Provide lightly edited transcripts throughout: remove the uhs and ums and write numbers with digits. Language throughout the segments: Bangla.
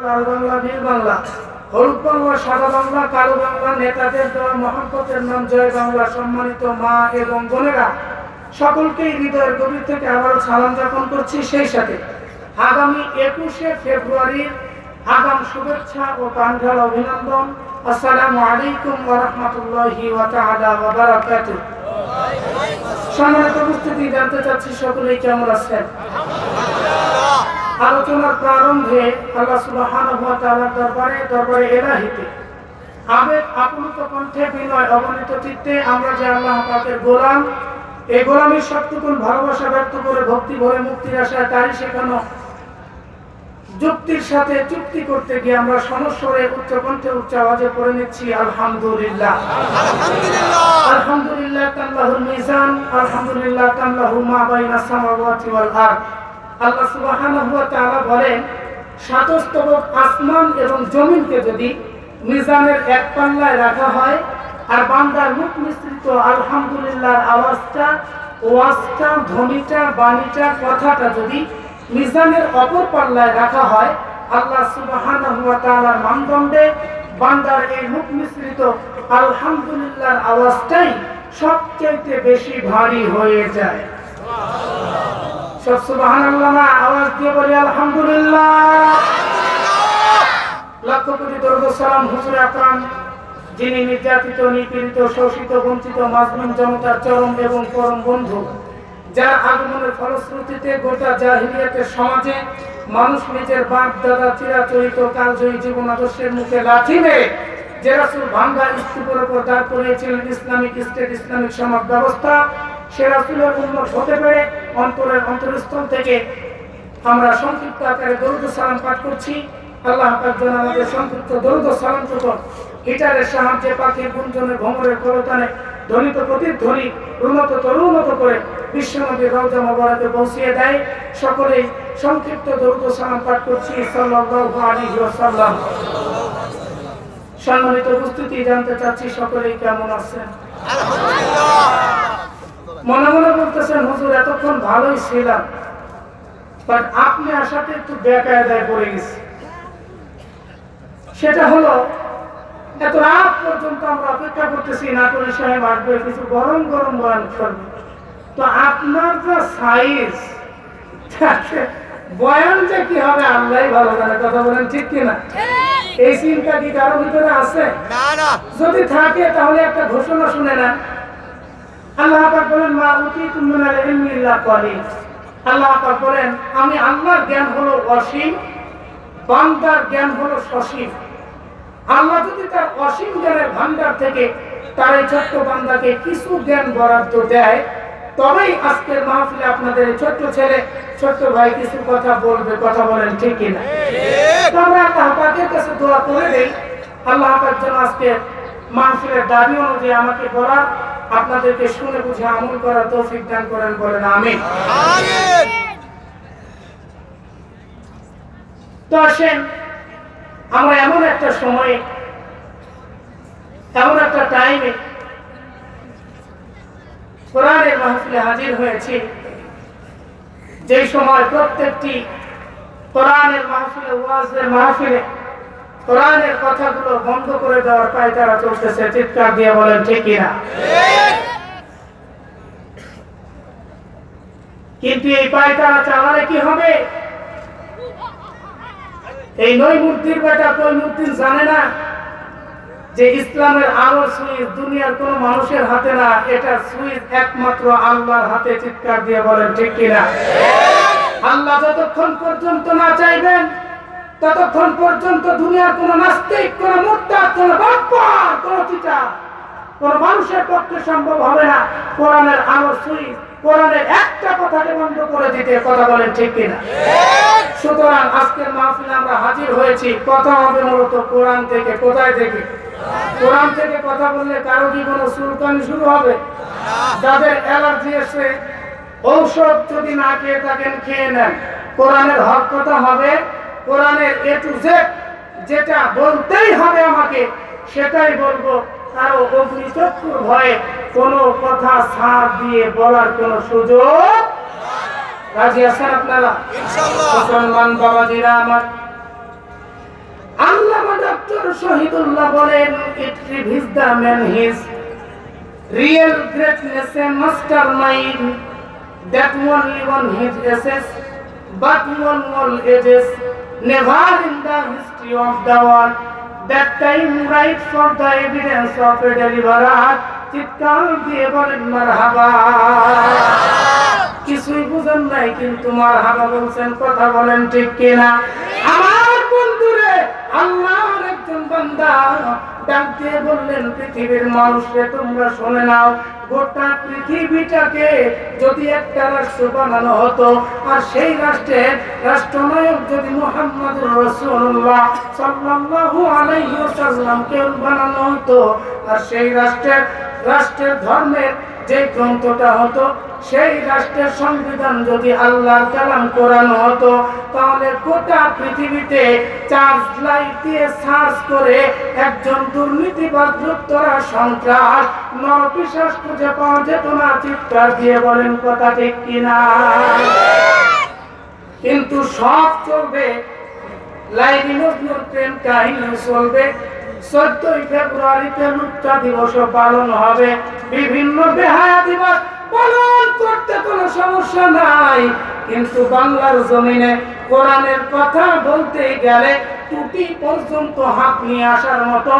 লাল বাংলা, নীল বাংলা, হলুদ বাংলা, সাদা বাংলা, কালো বাংলা, নেতাদের দেওয়া মহব্বতের নাম জয় বাংলা। সম্মানিত মা এবং বোনেরা, সকলকেই হৃদয়ের গভীর থেকে আবারও সালাম জ্ঞাপন করছি। সেই সাথে আগামী 21শে ফেব্রুয়ারির আগাম শুভেচ্ছা ও প্রাণঢালা অভিনন্দন। আসসালামু আলাইকুম ওয়া রাহমাতুল্লাহি ওয়া তাআলা ওয়া বারাকাতুহু। সম্মানিত উপস্থিতি, জানতে চাচ্ছি সকলেই কেমন আছেন? আলোচনার প্রারম্ভে আল্লাহ সুবহানাহু ওয়া তাআলার দরবারে ইলাহিতে আবেগ আপ্লুত কণ্ঠে বিনয় অবনীত চিত্তে আমরা যে আল্লাহ পাকের গোলাম, এই গোলামীর সবটুকুন ভালোবাসা ব্যক্ত করে ভক্তি ভরে মুক্তির আশায় তারই শেখানো যুক্তির সাথে চুক্তি করতে গিয়ে আমরা সমস্বরে উচ্চ কণ্ঠে উচ্চ আওয়াজে পড়ে নিচ্ছি আলহামদুলিল্লাহ। আলহামদুলিল্লাহ তামলাহুল মিজান, আলহামদুলিল্লাহ তামলাহু মা বাইনাস সামাওয়াতি ওয়াল আরদ। আল্লাহ সুবহানাহু ওয়া তাআলা বলেন, সাতস্তবক আসমান এবং জমিনকে যদি মিজানের এক পাল্লায় রাখা হয় আর বান্দার মুখ মিশ্রিত আলহামদুলিল্লাহর আওয়াজটা, ওয়াজটা, ধ্বনিটা, বাণীটা, কথাটা যদি মিজানের অপর পাল্লায় রাখা হয়, আল্লাহ সুবহানাহু ওয়া তাআলার মানদণ্ডে বান্দার এই মুখ মিশ্রিত আলহামদুলিল্লাহর আওয়াজটাই সবচেয়ে বেশি ভারী হয়ে যায়। সব সুবহানাল্লাহ না, আওয়াজ দিয়ে বলি আলহামদুলিল্লাহ। লক্ষ কোটি দরুদ ও সালাম হুজুর আকরাম, যিনি নির্যাতিত, নিপীড়িত, শোষিত, বঞ্চিত মাজলুম জনতার চরম এবং পরম বন্ধু, যার আগমনের ফলশ্রুতিতে গোটা জাহিলিয়াতের সমাজে মানুষ নিজের বাপ দাদা চিরাচরিত কালজয়ী জীবন আদর্শের মুখে লাঠি মেরে যে রাসূল ভাঙ্গা স্তূপের উপর দাঁড় করিয়েছিলেন ইসলামিক স্টেট, ইসলামিক সমাজ ব্যবস্থা, সে রাসূলের উম্মত হতে পেরে অন্তরের অন্তরস্থল থেকে আমরা সংক্ষিপ্ত আকারে দরুদ ও সালাম পাঠ করছি। আল্লাহ পাক যেন আমাদের সংক্ষিপ্ত দরুদ ও সালামটুকু হিটারের সাহায্যে পাখির গুঞ্জনে ভ্রমরের কলতানে ধ্বনিত প্রতিধ্বনি উন্নত করে বিশ্বনবীর রওজা মোবারকে পৌঁছিয়ে দেয়। সকলেই সংক্ষিপ্ত দরুদ ও সালাম পাঠ করছি সাল্লাল্লাহু আলাইহি ওয়াসাল্লাম। সম্মানিত উপস্থিতি, জানতে চাচ্ছি সকলেই কেমন আছেন? আলহামদুলিল্লাহ। মনে মনে বলতেছেন, হুজুর এতক্ষণ ভালোই ছিলাম, বাট আপনি আসাতে একটু বেকায়দায় পড়ে গেছি। সেটা হলো, এত রাত পর্যন্ত আমরা অপেক্ষা করতেছি নাটোরি সাহেব আসবে, কিছু গরম গরম বয়ান করবে। তো আপনার যা সাইজ, বয়ান যে কি হবে আল্লাহই ভালো জানে। কথা বলেন ঠিক কিনা? এই চিন্তা কি কারো ভিতরে আছে? যদি থাকে তাহলে একটা ঘোষণা শুনে নেন। আল্লাহ পাক বলেন, মা উতীতুম মিনাল ইলমি ইল্লা কালিল। আল্লাহ পাক বলেন, আমি আল্লাহর জ্ঞান হলো অসীম, বান্দার জ্ঞান হলো সসীম। আল্লাহ যদি তার অসীম জ্ঞানের ভান্ডার থেকে তার এই ছোট্ট বান্দাকে কিছু জ্ঞান বরাদ্দ দেয়, তবেই আজকের মাহফিলে আপনাদের এই ছোট্ট ছেলে, ছোট্ট ভাই কিছু কথা বলবে। কথা বলেন ঠিক কিনা? আমরা আল্লাহ পাকের কাছে দোয়া করে দেই, আল্লাহ পাক যেন আজকে মাহফিলের দাবি অনুযায়ী আমাকে বলার, আপনাদেরকে শুনে বুঝে আমল করার তৌফিক দান করেন। বলেন আমিন। তো আসেন, আমরা এমন একটা সময়ে, এমন একটা টাইমে কোরআনের মাহফিলে হাজির হয়েছি, যে সময় প্রত্যেকটি কোরআনের মাহফিলে, ওয়াজের মাহফিলে কোরআনের কথাগুলো বন্ধ করে দেওয়ার পায়তারা চলতেছে। চিৎকার দিয়ে বলেন ঠিক কিনা? কিন্তু এই পায়তারা চালালে কি হবে? এই নৈমুদ্দির বেটা কৈমুদ্দিন জানে না যে ইসলামের আলো সুইচ দুনিয়ার কোন মানুষের হাতে না, এটা সুইচ একমাত্র আল্লাহর হাতে। চিৎকার দিয়ে বলেন ঠিক কিনা? আল্লাহ যতক্ষণ পর্যন্ত না চাইবেন, ততক্ষণ পর্যন্ত দুনিয়ার কোন নাস্তিক, কোন মুরতাদ, কোন বাটপার, কোন চিটা, কোন মানুষের পক্ষে সম্ভব হবে না কোরআনের আলো সুইচ, কোরআনের একটা কথাকে বন্ধ করে দিতে। কথা বলেন ঠিক কিনা? সুতরাং আজকের মাহফিলে আমরা হাজির হয়েছি, কথা হবে মূলত কোরআন থেকে। কোথায় থেকে? কোরআন থেকে কথা বললে কারো কি কোনো চুলকানি শুরু হবে? যাদের অ্যালার্জি আছে, ঔষধ যদি না খেয়ে থাকেন খেয়ে নেন। কোরআনের হক কথা হবে, কোরআনের এ টু জেড যেটা বলতেই হবে আমাকে সেটাই বলবো। কারো অগ্নিচক্ষুর ভয়ে কোনো কথা ছাড় দিয়ে বলার কোনো সুযোগ। রাজি আছেন আপনারা? ইনশাআল্লাহ। মুসলমান বাবাজিরা আমার, শহীদুল্লাহ বলেন, it reveals the man his real greatness and mastermind that only one his essence but one all ages never in the history of the world that time right for the evidence of a deliverer চিৎকার দিয়ে বলেন মারহাবা। কিছুই বুঝেন নাই কিন্তু মারহাবা বলছেন, কথা বলেন ঠিক কিনা? আমার বন্ধুরে, আল্লাহর একজন বান্দা ডাক দিয়ে বললেন, পৃথিবীর মানুষরে তোমরা শুনে নাও, গোটা পৃথিবীটাকে যদি একটা রাষ্ট্র বানানো হতো আর সেই রাষ্ট্রের রাষ্ট্রনায়ক যদি মুহাম্মদুর রাসূলুল্লাহ সাল্লাল্লাহু আলাইহি ওয়াসাল্লামকে বানানো হতো আর সেই রাষ্ট্রের ধর্মের যে গ্রন্থটা হতো, সেই রাষ্ট্রের সংবিধান যদি আল্লাহর কালাম কোরআন হতো, তাহলে গোটা পৃথিবীতে চার্জ লাইট দিয়ে সার্চ করে একজন দুর্নীতিবাজ, লুপ্তরা, সন্ত্রাস, নরপিশাচ খুঁজে পাওয়া যেত না। চিৎকার দিয়ে বলেন কথা ঠিক কিনা? কিন্তু সব চলবে, লাইলি মজনুর প্রেম কাহিনী চলবে। 14 ফেব্রুয়ারিতে লুপ্তা দিবস পালন হবে, বিভিন্ন বেহায়া দিবস পালন করতে কোনো সমস্যা নাই, কিন্তু বাংলার জমিনে কোরআনের কথা বলতে গেলে টুপি পর্যন্ত হাত নিয়ে আসার মতো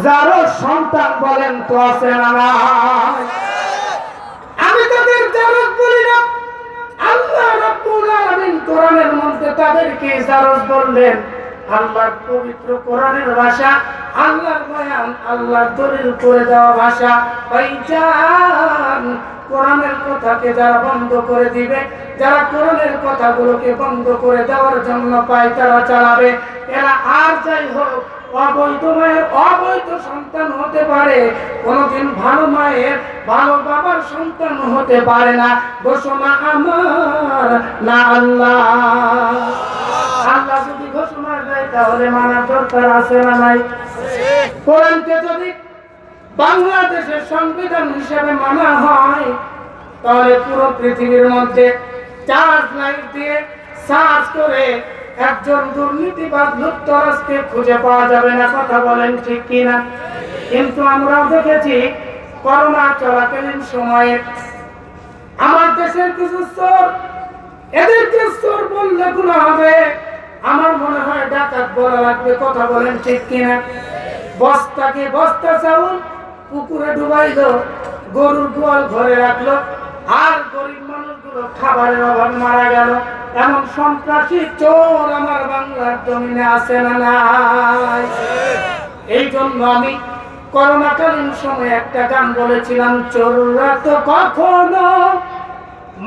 যারও সন্তান বলেন তো আছে না? আমি তাদের জারজ বলি না, আল্লাহ রাব্বুল আলামিন কোরআনের মধ্যে তাদেরকে জারজ বললেন। আল্লাহর পবিত্র কোরআনের ভাষা, আল্লাহর বয়ান, আল্লাহর দলিল করে দেওয়া ভাষা। ভাইজান, কোরআনের কথাকে যারা বন্ধ করে দিবে, যারা কোরআনের কথাগুলোকে বন্ধ করে দেওয়ার জন্য পায় তারা চালাবে, এরা আর যাই হোক অবৈধ মায়ের অবৈধ সন্তান হতে পারে, কোনদিন ভালো মায়ের ভালো বাবার সন্তান হতে পারে না। ঘোষণা আমার না আল্লাহ। আল্লাহ যদি ঘোষণা দেয় তাহলে মানার দরকার আছে না নাই? কোরআনকে যদি বাংলাদেশের সংবিধান হিসেবে মানা হয়, তাহলে পুরো পৃথিবীর মধ্যে চার্জ লাইট দিয়ে সার্চ করে একজন দুর্নীতিবাজ, লুপ্তরাজকে খুঁজে পাওয়া যাবে না। কথা বলেন ঠিক কিনা? কিন্তু আমরাও দেখেছি করোনা চলাকালীন সময়ে আমার দেশের কিছু চোর, এদেরকে চোর বললে গুনাহ হবে, আমার মনে হয় ডাকাত বলা লাগবে। কথা বলেন ঠিক কিনা? বস্তাকে বস্তা চাউল পুকুরে ডুবাইলো, গরুর গোয়াল ঘরে রাখলো, আর গরিব মানুষগুলো খাবারের অভাবে মারা গেল। এমন সন্ত্রাসী চোর আমার বাংলার জমিনে আছে না নাই? এই জন্য আমি করোনাকালীন সময় একটা গান বলেছিলাম, চোররা তো কখনো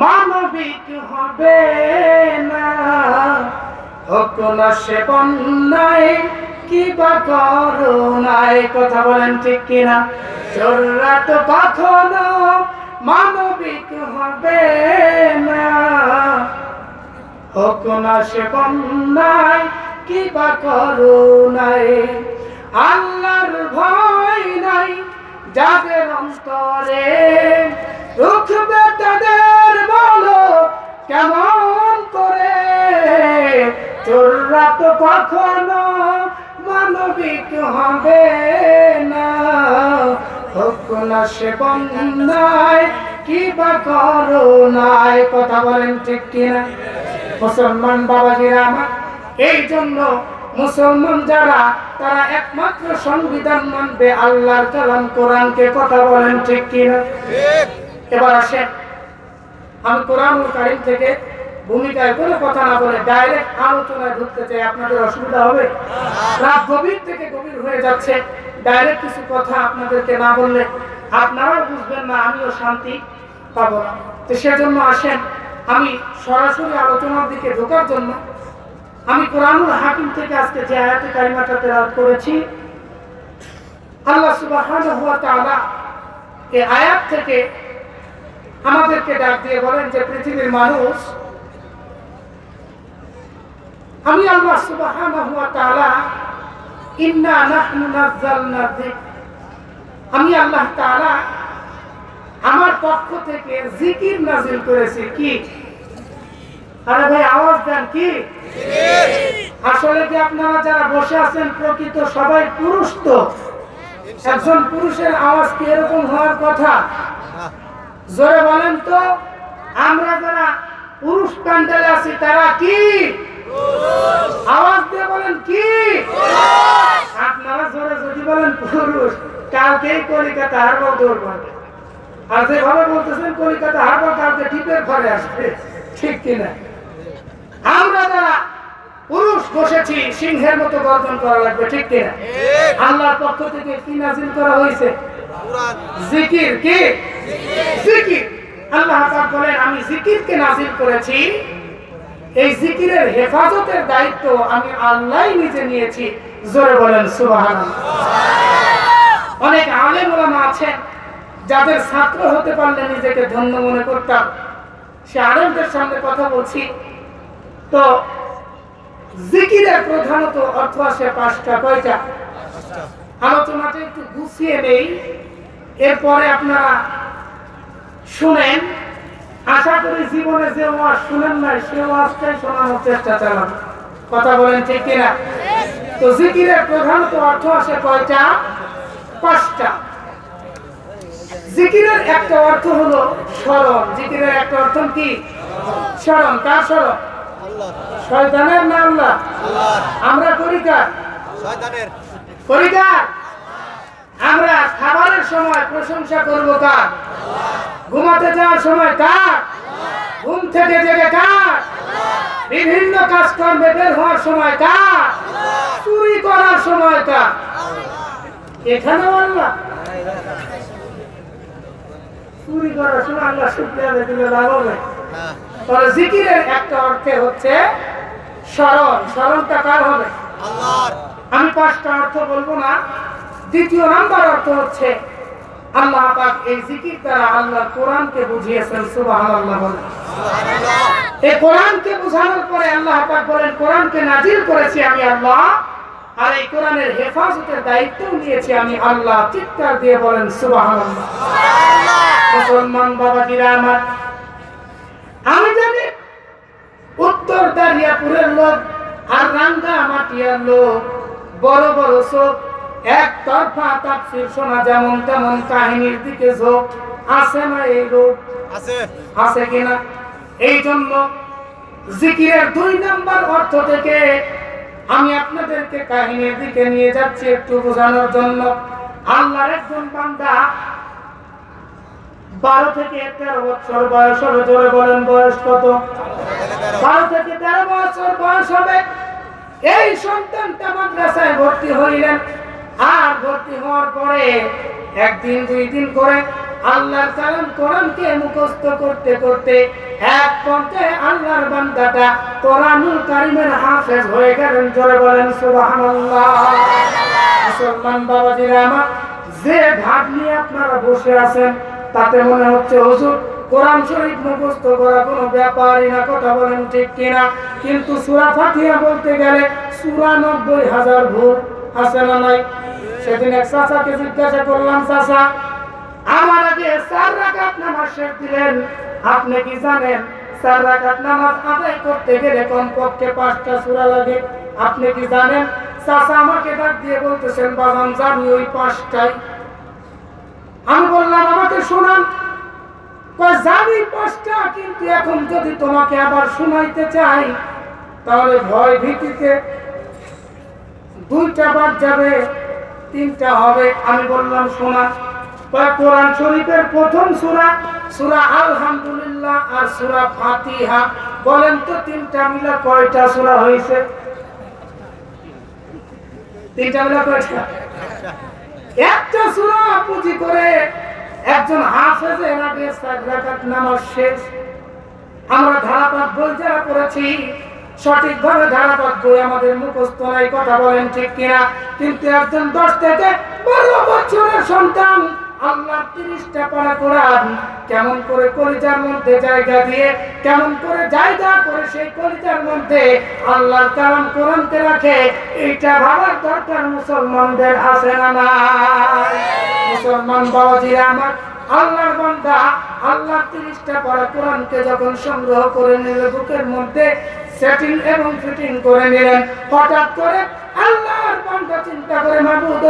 মানবিক হবে না, হোক না সে বন্যায় কিবা করুণায়। কথা বলেন ঠিক কিনা? চোররা তো কখনো মানবিক হবে না, হোক না সে বন্যায় কিবা করুণায়। আল্লাহর ভয় নাই যাদের অন্তরে, রুখবে তাদের বলো কেমন করে। চোররা তো কখনো মানবিক হবে না, হোক না সে বন্যায় কিবা করুণায়। কথা বলেন ঠিক কিনা? মুসলমান বাবাজিরা আমার, এই জন্য মুসলমান যারা, তারা একমাত্র সংবিধান মানবে আল্লাহর কালাম কোরআনকে। কথা বলেন ঠিক কিনা? এবার আসেন, আমি কোরআনুল কারীম থেকে ভূমিকায় কোনো কথা না বলে ডাইরেক্ট আলোচনায় ঢুকতে চাই। আপনাদের অসুবিধা হবে? রাত গভীর থেকে গভীর হয়ে যাচ্ছে, ডাইরেক্ট কিছু কথা আপনাদেরকে না বললে আপনারাও বুঝবেন না, আমিও শান্তি পাবো না। তো সেজন্য আসেন, আমি সরাসরি আলোচনার দিকে ঢোকার জন্য আমি কোরআনুল হাকিম থেকে আজকে যে আয়াতে কারিমাটা তেলাওয়াত করেছি, আল্লাহ সুবহানাহু ওয়া তাআলা এই আয়াত থেকে আমাদেরকে ডাক দিয়ে বলেন যে পৃথিবীর মানুষ, আমি আল্লাহ সুবহানাহু ওয়া তাআলা ইন্না নাহনু নাযালনা যিকর, আমি আল্লাহ তাআলা আমার পক্ষ থেকে জিকির নাযিল করেছি। কি? আরে ভাই আওয়াজ দেন, কি? আসলে কি আপনারা যারা বসে আছেন প্রকৃত সবাই পুরুষ? তো একজন পুরুষের আওয়াজ কি এরকম হওয়ার কথা? জোরে বলেন তো। আমরা যারা পুরুষ প্যান্ডেলে আছি তারা কি আওয়াজ দিয়ে বলেন কি? আপনারা জোরে যদি বলেন পুরুষ, কালকেই কলিকাতা হারবার দৌড় পাবে। আর যেভাবে বলতেছেন কলিকাতা হারবার, কালকে টিপের ঘরে আসবে, ঠিক কিনা? আমরা যারা পুরুষ বসেছি সিংহের মতো গর্জন করা লাগবে, ঠিক কিনা? আল্লাহর পক্ষ থেকে কি নাজিল করা হয়েছে? জিকির। কি জিকির? আল্লাহ পাক বলেন আমি জিকিরকে নাজিল করেছি, এই জিকিরের হেফাজতের দায়িত্ব আমি আল্লাহই নিজে নিয়েছি। জোরে বলেন সুবহানাল্লাহ। অনেক আলেম ওলামা আছেন যাদের ছাত্র হতে পারলে নিজেকে ধন্য মনে করতাম। সে আলেমদের সামনে কথা বলছি। তো জিকিরের প্রধানত অর্থ আসে 5টা। কয়টা? আলোচনাটা একটু গুছিয়ে নেই, এরপরে আপনারা শুনেন। আশা করি জীবনে যে ওয়াজ শুনেন নাই সে ওয়াজটাই শোনানোর চেষ্টা চালান। কথা বলেন ঠিক কিনা? তো জিকিরের প্রধানত অর্থ আসে কয়টা? 5টা। জিকিরের একটা অর্থ হলো স্মরণ। জিকিরের একটা অর্থ কি? স্মরণ। কার স্মরণ? শয়তানের না আল্লাহ? আমরা করি কার? শয়তানের। করি কার? আমরা খাবারের সময় প্রশংসা করব কার? ঘুমাতে যাওয়ার সময় কার? ঘুম থেকে জেগে কার? বিভিন্ন কাজকর্মে বের হওয়ার সময় কার? চুরি করার সময় কার? এখানেও আল্লাহ। চুরি করার সময় আল্লাহ শুকরিয়া দিলে লাভ হবে। তবে জিকিরের একটা অর্থে হচ্ছে স্মরণ। স্মরণটা কার হবে? আল্লাহর। আমি 5টা অর্থ বলবো না। দ্বিতীয় নাম্বার অর্থ হচ্ছে আল্লাহ পাক এই জিকির দ্বারা আল্লাহর কোরআনকে বুঝিয়েছেন। সুবহানাল্লাহ বলেন। এই কোরআনকে বোঝানোর পরে আল্লাহ পাক বলেন কোরআনকে নাজিল করেছি আমি আল্লাহ, আর এই কোরআনের হেফাজতের দায়িত্ব নিয়েছি আমি আল্লাহ। চিৎকার দিয়ে বলেন সুবহানাল্লাহ। মুসলমান বাবাজিরা আমার, আমি জানি উত্তর দারিয়াপুরের লোক আর রাঙ্গা মাটিয়ার লোক বড় বড় চোখ, একতরফা তাফসীর শোনা যেমন তেমন কাহিনীর দিকে ঝোঁক আছে না? এই লোক আছে কিনা? এই জন্য জিকিরের 2 নাম্বার অর্থ থেকে আমি আপনাদেরকে কাহিনীর দিকে নিয়ে যাচ্ছি একটু বোঝানোর জন্য। আল্লাহর একজন বান্দা 12 থেকে 13 বছর বয়স হবে। জোরে বলেন বয়স কত? 12 থেকে 13 বছর বয়স হবে। এই সন্তানটা মাদ্রাসায় ভর্তি হইলেন। আর ভর্তি হওয়ার পরে একদিন 2 দিন করে আল্লাহর কালাম কোরআনকে মুখস্থ করতে করতে এক পর্যায়ে আল্লাহর বান্দাটা কোরআনুল কারীমের হাফেজ হয়ে গেলেন। জোরে বলেন সুবহানাল্লাহ। মুসলমান বাবাজিরা আমার, যে ভাব নিয়ে আপনারা বসে আছেন তাতে মনে হচ্ছে হুজুর কোরআন শরীফ মুখস্থ করা কোনো ব্যাপারই না। কথা বলেন ঠিক কিনা? কিন্তু সূরা ফাতিহা বলতে গেলে 94,000 ভুল আছে না নাই? সেদিন এক চাচাকে জিজ্ঞাসা করলাম, চাচা আমার আগে 4 রাকাত নামাজ শেষ দিলেন, আপনি কি জানেন 4 রাকাত নামাজ আদায় করতে গেলে কমপক্ষে 5টা সূরা লাগে? আপনি কি জানেন? চাচা আমাকে ডাক দিয়ে বলতেছেন, বাজান জানি ওই 5টাই। আমি বললাম আমাকে শোনান। জানি 5টা, কিন্তু এখন যদি তোমাকে আবার শোনাইতে চাই তাহলে ভয় ভীতিতে 2টা বাদ যাবে, 3টা হবে। আমি বললাম শোনা। কোরআন শরীফের প্রথম সূরা সূরা আলহামদুলিল্লাহ আর সূরা ফাতিহা। বলেন তো 3টা মিলে কয়টা সূরা হয়েছে? 3টা মিলে কয়টা? একটা সূরা পুঁজি করে একজন হাফেজের আগে 4 রাকাত নামাজ শেষ। আমরা ধারাপাত বই যারা পড়েছি সঠিকভাবে ধারাপাত বই আমাদের মুখস্থ নাই। কথা বলেন ঠিক কিনা? কিন্তু একজন 10 থেকে 12 বছরের সন্তান আল্লাহর 30টা পারা কোরআন কেমন করে কলিজার মধ্যে জায়গা দিয়ে, কেমন করে জায়গা করে সেই কলিজার মধ্যে আল্লাহর কালাম কোরআনকে রাখে, এইটা ভাবার দরকার মুসলমানদের আছে না নাই? মুসলমান বাবাজিরা আমার, আল্লাহর বান্দা আল্লাহর 30টা পারা কোরআনকে যখন সংগ্রহ করে নিল বুকের মধ্যে, সেটিং এবং ফিটিং করে নিলেন। হঠাৎ করে আল্লাহর বান্দা চিন্তা করে, মাবুদ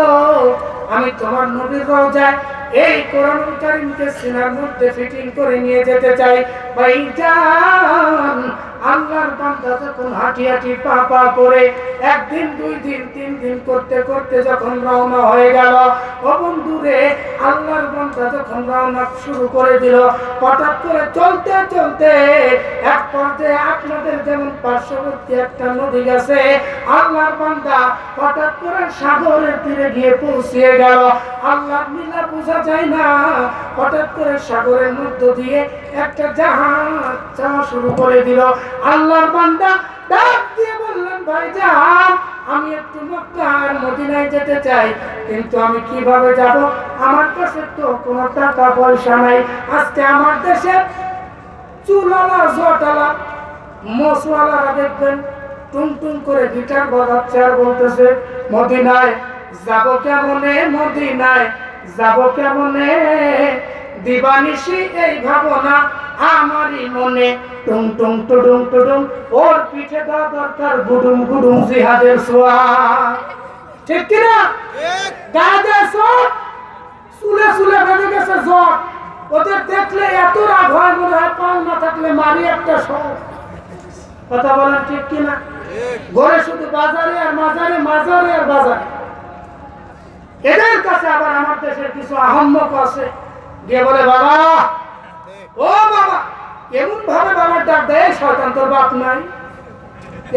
আমি তোমার নবীর রওজায় এই কোরআনুল কারীমকে সিনার মধ্যে ফিটিং করে নিয়ে যেতে চাই। ভাইজান আল্লাহর বান্দা যখন হাঁটি হাঁটি পা পা করে একদিন, 2 দিন, 3 দিন করতে করতে যখন রওনা হয়ে গেল, ও বন্ধুরে আল্লাহর বান্দা যখন রওনা শুরু করে দিল, হঠাৎ করে চলতে চলতে এক পর্যায়ে আপনাদের যেমন পার্শ্ববর্তী একটা নদী গেছে, আল্লাহর বান্দা হঠাৎ করে সাগরের তীরে গিয়ে পৌঁছিয়ে গেল। আল্লাহর লীলা বোঝা যায় না। হঠাৎ করে সাগরের মধ্য দিয়ে একটা জাহাজ যাওয়া শুরু করে দিল। আল্লাহর বান্দা ডাক দিয়ে বললেন, ভাইজান আমি একটু মক্কা আর মদিনায় যেতে চাই, কিন্তু আমি কিভাবে যাব? আমার কাছে তো কোনো টাকা পয়সা নাই। আজকে আমার দেশে চুলালা জটালা মশওয়ালারা দেখবেন টুং টুং করে গিটার বাজাচ্ছে আর বলতেছে, মদিনায় যাব কেমনে, মদিনায় যাব কেমনে, দিবানিশি এই ভাবনা আমারই মনে, টুং টুং টুডুং টুডুং, ওর পিঠে দেওয়া দরকার গুডুম গুডুম জিহাদের সোয়া। ঠিক কিনা? গায়ে সব চুলে চুলে বেঁধে গেছে জট। ওদের দেখলে এত রাগ হয়, মনে হয় পাল না থাকলে মারি একটা সব। কথা বলেন ঠিক কিনা? ঘরে শুধু বাজারে আর মাজারে, মাজারে আর বাজারে। এদের কাছে আবার আমার দেশের কিছু আহম্মক আছে, গিয়ে বলে, বাবা ও বাবা, এমন ভাবে বাবার ডাক দেয়, শয়তান তোর বাপ নাই,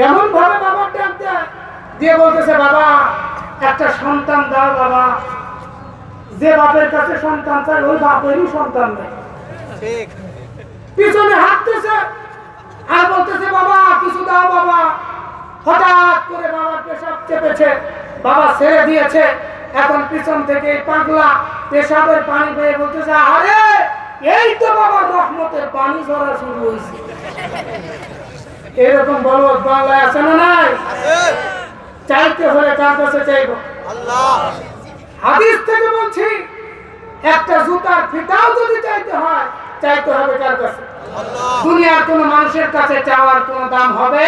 এমন ভাবে বাবার ডাক দেয়, দিয়ে বলতেছে, বাবা একটা সন্তান দাও বাবা। যে বাপের কাছে সন্তান চাই, ওই বাপেরই সন্তান নেই। পিছনে হাঁটতেছে আর বলতেছে, বাবা কিছু দাও বাবা। হঠাৎ করে বাবার পেশাব চেপেছে, বাবা ছেড়ে দিয়েছে। এখন পিছন থেকে পাগলা পেশাবের পানি পেয়ে বলতেছে, আরে এই তো বাবার রহমতের পানি ঝরা শুরু হয়েছে। এরকম বলদ বাংলায় আছে না নাই? চাইতে হলে কার কাছে চাইব? আল্লাহ। হাদিস থেকে বলছি, একটা জুতার ফিতাও যদি চাইতে হয়, চাইতে হবে কার কাছে? আল্লাহ। দুনিয়ার কোন মানুষের কাছে চাওয়ার কোন দাম হবে?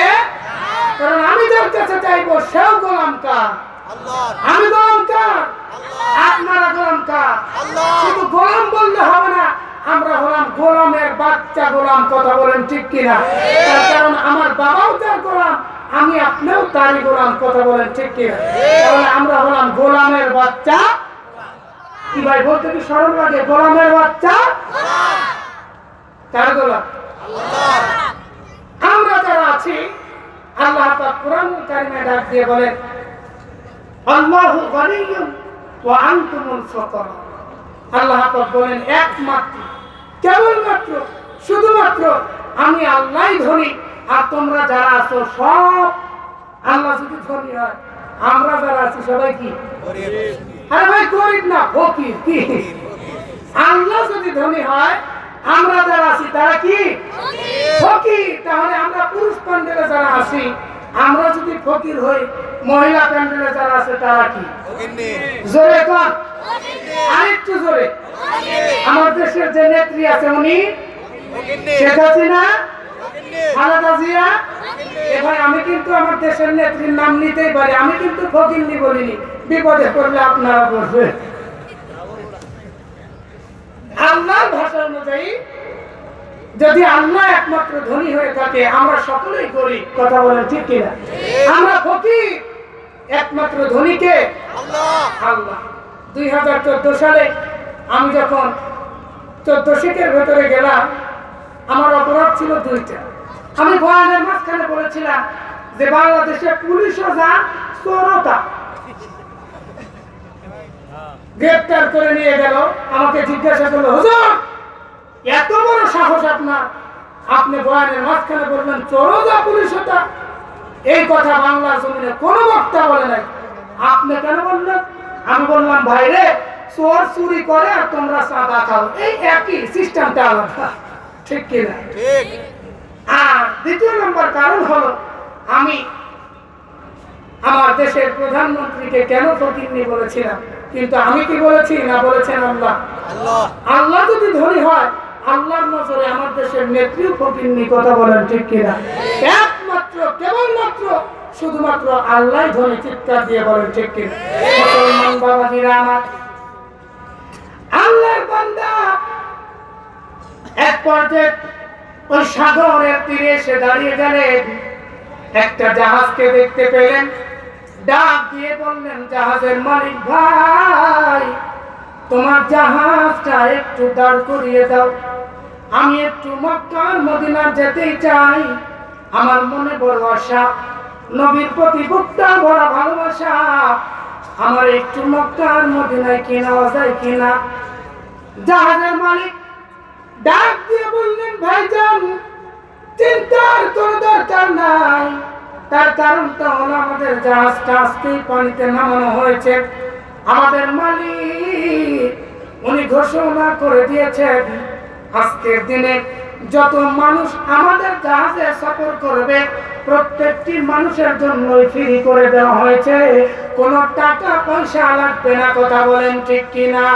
কারণ আমি যার কাছে চাইবো সেও গোলাম কার? আল্লাহ। আমি গোলাম কার? আল্লাহ। আপনারা গোলাম কার? আল্লাহ। শুধু গোলাম বললে হবে না, আমরা হলাম গোলামের বাচ্চা গোলাম। কথা বলেন ঠিক কিনা? তার কারণ আমার বাবাও তার গোলাম, আমি আপনিও তারই গোলাম। কথা বলেন ঠিক কিনা? তাহলে আমরা হলাম গোলামের বাচ্চা। কি ভাই বলতে কি শরম লাগে? গোলামের বাচ্চা কার গোলাম? আল্লাহ। আমরা যারা আছি, আল্লাহ পাক কোরআনুল কারীমে ডাক দিয়ে বলেন, আল্লাহু গনিয়্যুন ওয়া আনতুমুল ফুকারা। আল্লাহ পাক বলেন, একমাত্র, কেবলমাত্র, শুধুমাত্র আমি আল্লাহই ধনী, আর তোমরা যারা আছো সব। আল্লাহ যদি ধনী হয়, আমরা যারা আছি সবাই কি? আরে ভাই গরিব না, ফকির। কি? আল্লাহ যদি ধনী হয়, আমরা যারা আছি তারা কি? ফকির। তাহলে আমরা পুরুষ প্যান্ডেলে যারা আছি, আমরা যদি ফকির হই, মহিলা প্যান্ডেলে যারা আছে তারা কি? জোরে কর, আরেকটু জোরে। আমার দেশের যে নেত্রী আছে, উনি শেখ হাসিনা, খালেদা জিয়া। এবার আমি কিন্তু আমার দেশের নেত্রীর নাম নিতেই পারি, আমি কিন্তু ফকিরনি বলিনি। বিপদে পড়লে আপনারা বলবেন। আল্লাহর ভাষা অনুযায়ী যদি আল্লাহ একমাত্র ধনী হয়ে থাকে, আমরা সকলেই গরিব। কথা বলেন ঠিক কিনা? আমরা ফকির, একমাত্র ধনীকে আল্লাহ। আল্লাহ। 2014 সালে আমি যখন 14 শিখের ভেতরে গেলাম, আমার অপরাধ ছিল 2টা। আমি বয়ানের মাঝখানে বলেছিলাম যে বাংলাদেশে পুলিশও যা, চোরও তা। গ্রেফতার করে নিয়ে গেল, আমাকে জিজ্ঞাসা করলো, হুজুর এত বড় সাহস আপনার, আপনি বয়ানের মাঝখানে বললেন চোরও যা, পুলিশও তা। এই কথা বাংলার জমিনে কোনো বক্তা বলে নাই, আপনি কেন বললেন? আমি বললাম, ভাই রে, চোর চুরি করে আর তোমরা চাঁদা খাও, এই একই, সিস্টেমটা আলাদা। ঠিক কিনা? আর দ্বিতীয় নম্বর কারণ হলো, আমি আমার দেশের প্রধানমন্ত্রীকে কেন ফকিরনি বলেছিলাম, কিন্তু আমি কি বলেছি? না, বলেছেন আল্লাহ। আল্লাহ যদি ধনী হয়, আল্লাহর নজরে আমার দেশের নেত্রীও ফকিরনি। কথা বলেন ঠিক কিনা? একমাত্র কেবলমাত্র শুধুমাত্র আল্লাহ ধনী। চিৎকার দিয়ে বলেন ঠিক কি? মুসলমান বাবাজিরা আমার, আল্লাহর বান্দা এক পর্যায়ে ওই সাগরের তীরে এসে দাঁড়িয়ে গেলেন। একটা জাহাজকে দেখতে পেলেন, ডাক দিয়ে বললেন, জাহাজের মালিক ভাই, তোমার জাহাজটা একটু দাঁড় করিয়ে দাও, আমি একটু মক্কার মদিনা যেতে চাই। আমার মনে বড় আশা, নবীর প্রতি বুকটা বড় ভালোবাসা, আমার একটু মক্কার মদিনায় কি নেওয়া যায় কিনা। জাহাজের মালিক ডাক দিয়ে বললেন, ভাইজান, চিন্তার কোনো দরকার নাই। তার কারণটা হলো আমাদের জাহাজটা আজকেই পানিতে নামানো হয়েছে। আমাদের মালিক উনি ঘোষণা করে দিয়েছেন, আজকের দিনে যত মানুষ আমাদের জাহাজে সফর করবে প্রত্যেকটি মানুষের জন্যই ফ্রি করে দেওয়া হয়েছে, কোনো টাকা পয়সা লাগবে না। কথা বলেন ঠিক কিনা?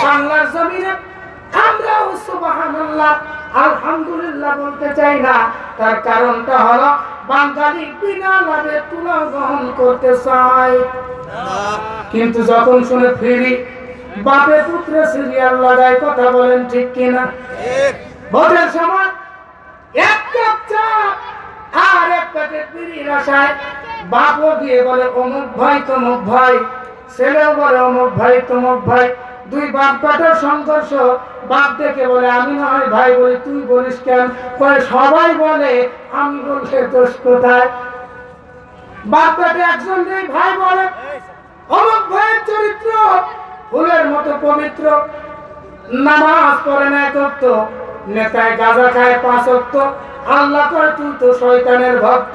বাংলার জমিনে আমরাও সুবহানাল্লাহ আলহামদুলিল্লাহ বলতে চাই না। তার কারণটা হলো বাঙালি বিনা লাভে তুলা গ্রহণ করতে চায়, কিন্তু যখন শুনে ফ্রি বাপে পুত্রে সিরিয়াল লাগায়। কথা বলেন ঠিক কিনা? ভোটের সময় এক কাপ চা আর এক প্যাকেট বিড়ির আশায় বাপও গিয়ে বলে অমুক ভাই তমুক ভাই, ছেলেও বলে অমুক ভাই তমুক ভাই। দুই বাপ বেটার সংঘর্ষ, বাপ দেখে বলে আমি না হয় ভাই বলি, তুই বলিস কেন? কয় সবাই বলে, আমি বললে দোষ কোথায়? বাপ বেটা একজন ভাই বলে, অমুক ভাইয়ের চরিত্র ফুলের মতো পবিত্র, নামাজ পড়ে না এক ওয়াক্ত, নেতায় গাঁজা খায় 5 ওয়াক্ত, আল্লাহ কয় তুই তো শয়তানের ভক্ত,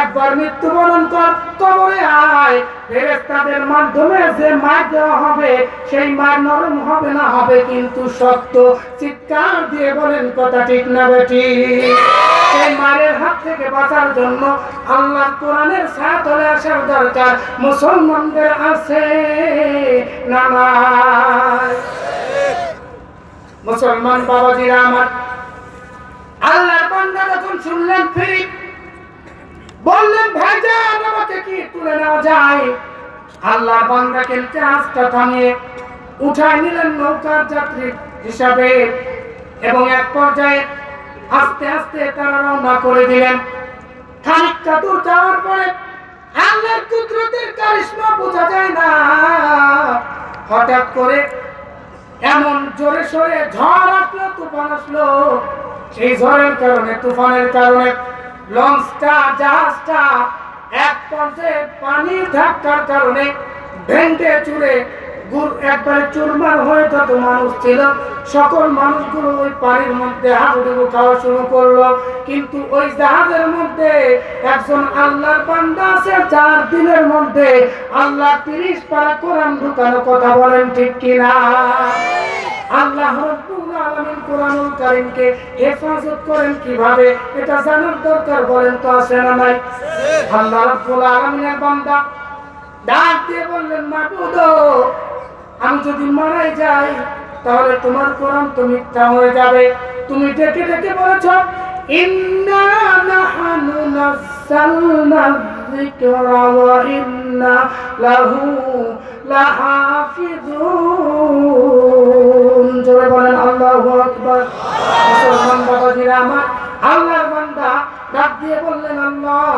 একবার মৃত্যুবরণ কর, কবরে আয়, ফেরেশতাদের মাধ্যমে যে মার দেওয়া হবে সেই মার নরম হবে না, হবে কিন্তু শক্ত। চিৎকার দিয়ে বলেন কথা ঠিক না বেঠিক? সেই মারের হাত থেকে বাঁচার জন্য আল্লাহর কোরআনের ছায়াতলে আসার দরকার মুসলমানদের আছে না নাই? মুসলমান বাবাজিরা আমার, আল্লাহর বান্দা যখন শুনলেন ফ্রি, বললেন ভাইজান আমাকে কি তুলে নেওয়া যায়? আল্লাহর বান্দাকে জাহাজটা থামিয়ে উঠায় নিলেন নৌকার যাত্রী হিসাবে, এবং এক পর্যায়ে আস্তে আস্তে তারা রওনা করে দিলেন। খানিকটা দূর যাওয়ার পরে আল্লাহর কুদরতের কারিশমা বোঝা যায় না, হঠাৎ করে এমন জোরে সোরে ঝড় আসলো, তুফান আসলো। সেই ঝড়ের কারণে, তুফানের কারণে লঞ্চটা, জাহাজটা এক পর্যায়ে পানির ধাক্কার কারণে ভেঙে চুরে একবারে চুরমার হয়ে যত মানুষ ছিল সকল মানুষগুলো ওই পানির মধ্যে হাবুডুবু খাওয়া শুরু করলো। কিন্তু ওই জাহাজের মধ্যে একজন আল্লাহর বান্দা আছে, 4 দিনের মধ্যে আল্লাহ 30 পারা কোরআন ঢুকানো। কথা বলেন ঠিক কিনা? আল্লাহ রাব্বুল আলামিন কোরআনুল কারীমকে হেফাজত করেন কিভাবে, এটা জানার দরকার। বলেন তো আছে না নাই? আল্লাহ রাব্বুল আলামিনের বান্দা ডাক দিয়ে বললেন, মাবুদ, আমি যদি মারাই যাই তাহলে তোমার কোরআন তো মিথ্যা হয়ে যাবে। তুমি ডেকে ডেকে বলেছ, ইন্না নাহনু নাযালনা যিকরা ওয়া ইন্না লাহু লাহাফিজুন। জোরে বলেন আল্লাহু আকবার। মুসলমান বাবাজিরা আমার, আল্লাহর বান্দা ডাক দিয়ে বললেন, আল্লাহ,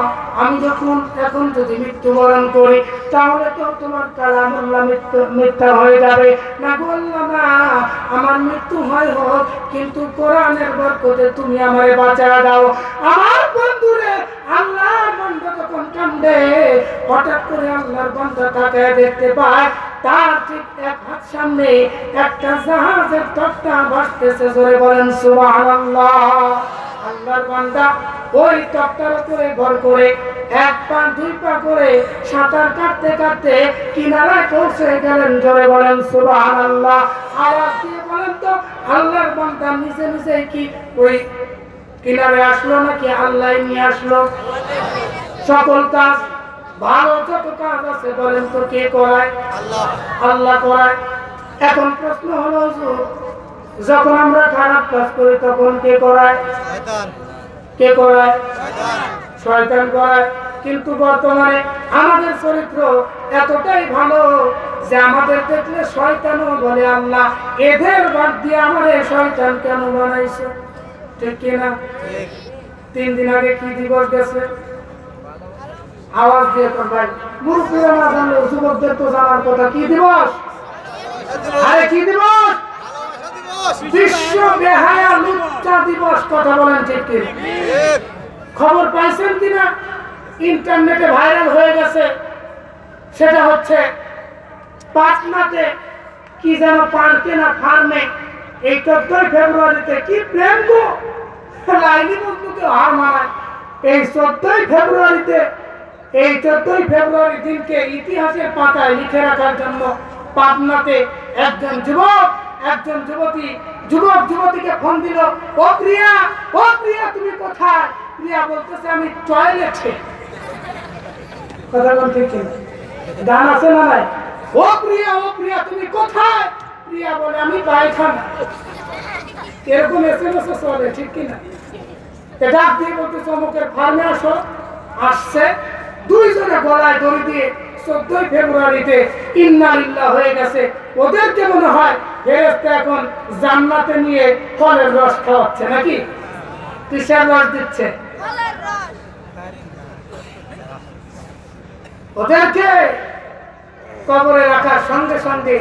আমি যখন এখন যদি মৃত্যুবরণ করি তাহলে তো তোমার কালামুল্লাহ মিথ্যা হয়ে যাবে। না গো আল্লাহ, না, আমার মৃত্যু হয় হোক, কিন্তু কোরআনের বরকতে তুমি আমারে বাঁচায়া দাও। আমার বন্ধুরে, আল্লাহর বান্দা যখন কান্দে, হঠাৎ করে আল্লাহর বান্দা তাকায় দেখতে পায় তার ঠিক এক হাত সামনে একটা জাহাজের তক্তা ভাসতেছে। জোরে বলেন সুবহানাল্লাহ। আল্লাহর বান্দা ওই তক্তার উপরে ভর করে 1 পা 2 পা করে সাঁতার কাটতে কাটতে কিনারায় পৌঁছে গেলেন। জোরে বলেন সুবহানাল্লাহ। আওয়াজ দিয়ে বলেন তো, আল্লাহর বান্দা নিজে নিজে কি ওই কিনারে আসলো নাকি আল্লাহ নিয়ে আসলো? সকল কাজ ভালো যত কাজ আছে বলেন তো কে করায়? আল্লাহ। আল্লাহ করায়। এখন প্রশ্ন হলো, যখন আমরা খারাপ কাজ করি তখন কে করায়? শয়তান। কে করায়? শয়তান করায়। কিন্তু বর্তমানে আমাদের চরিত্র এতটাই ভালো যে আমাদের দেখলে শয়তানও বলে আল্লাহ এদের বাদ দিয়ে আমার শয়তান কেন বানাইছে? ঠিক কিনা? 3 দিন আগে কি দিবস গেছে? আওয়াজ দিয়ে ভাই মুরব্বীরা না জানলে যুবকদের তো জানার কথা। কি দিবস? আরে কি দিবস? বিশ্ব বেহায়া লুচ্চা দিবস। কথা বলেন ঠিক কি? খবর পাইছেন কিনা? ইন্টারনেটে ভাইরাল হয়ে গেছে। সেটা হচ্ছে পাটনাতে কি যেন পার্কে না ফার্মে এই 14 ফেব্রুয়ারিতে কি প্রেম গো, লাইনি বন্ধুকে হার মানায়। এই 14 ফেব্রুয়ারিতে, এই 14 ফেব্রুয়ারি দিনকে ইতিহাসের পাতায় লিখে রাখার জন্য পাটনাতে একজন যুবক একজন যুবতীকে ফোন দিল। ও প্রিয়া তুমি কোথায়? প্রিয়া বলতেছে আমি টয়লেটে। কথা বলতে কি গান আছে না নাই? ও প্রিয়া তুমি কোথায়? প্রিয়া বলে আমি পায়খানা। এরকম এসএমএস চলে, ঠিক কিনা? ডাক দিয়ে বলতেছে অমুকের ফার্মে আসো। আসছে, দুইজনে গলায় দড়ি দিয়ে 14 ফেব্রুয়ারিতে ইন্না লিল্লাহ হয়ে গেছে। ওদেরকে মনে হয় ফেরেশতা এখন জান্নাতে নিয়ে ফলের রস খাওয়াচ্ছে, নাকি কিসের রস দিচ্ছে? ওদেরকে কবরে রাখার সঙ্গে সঙ্গে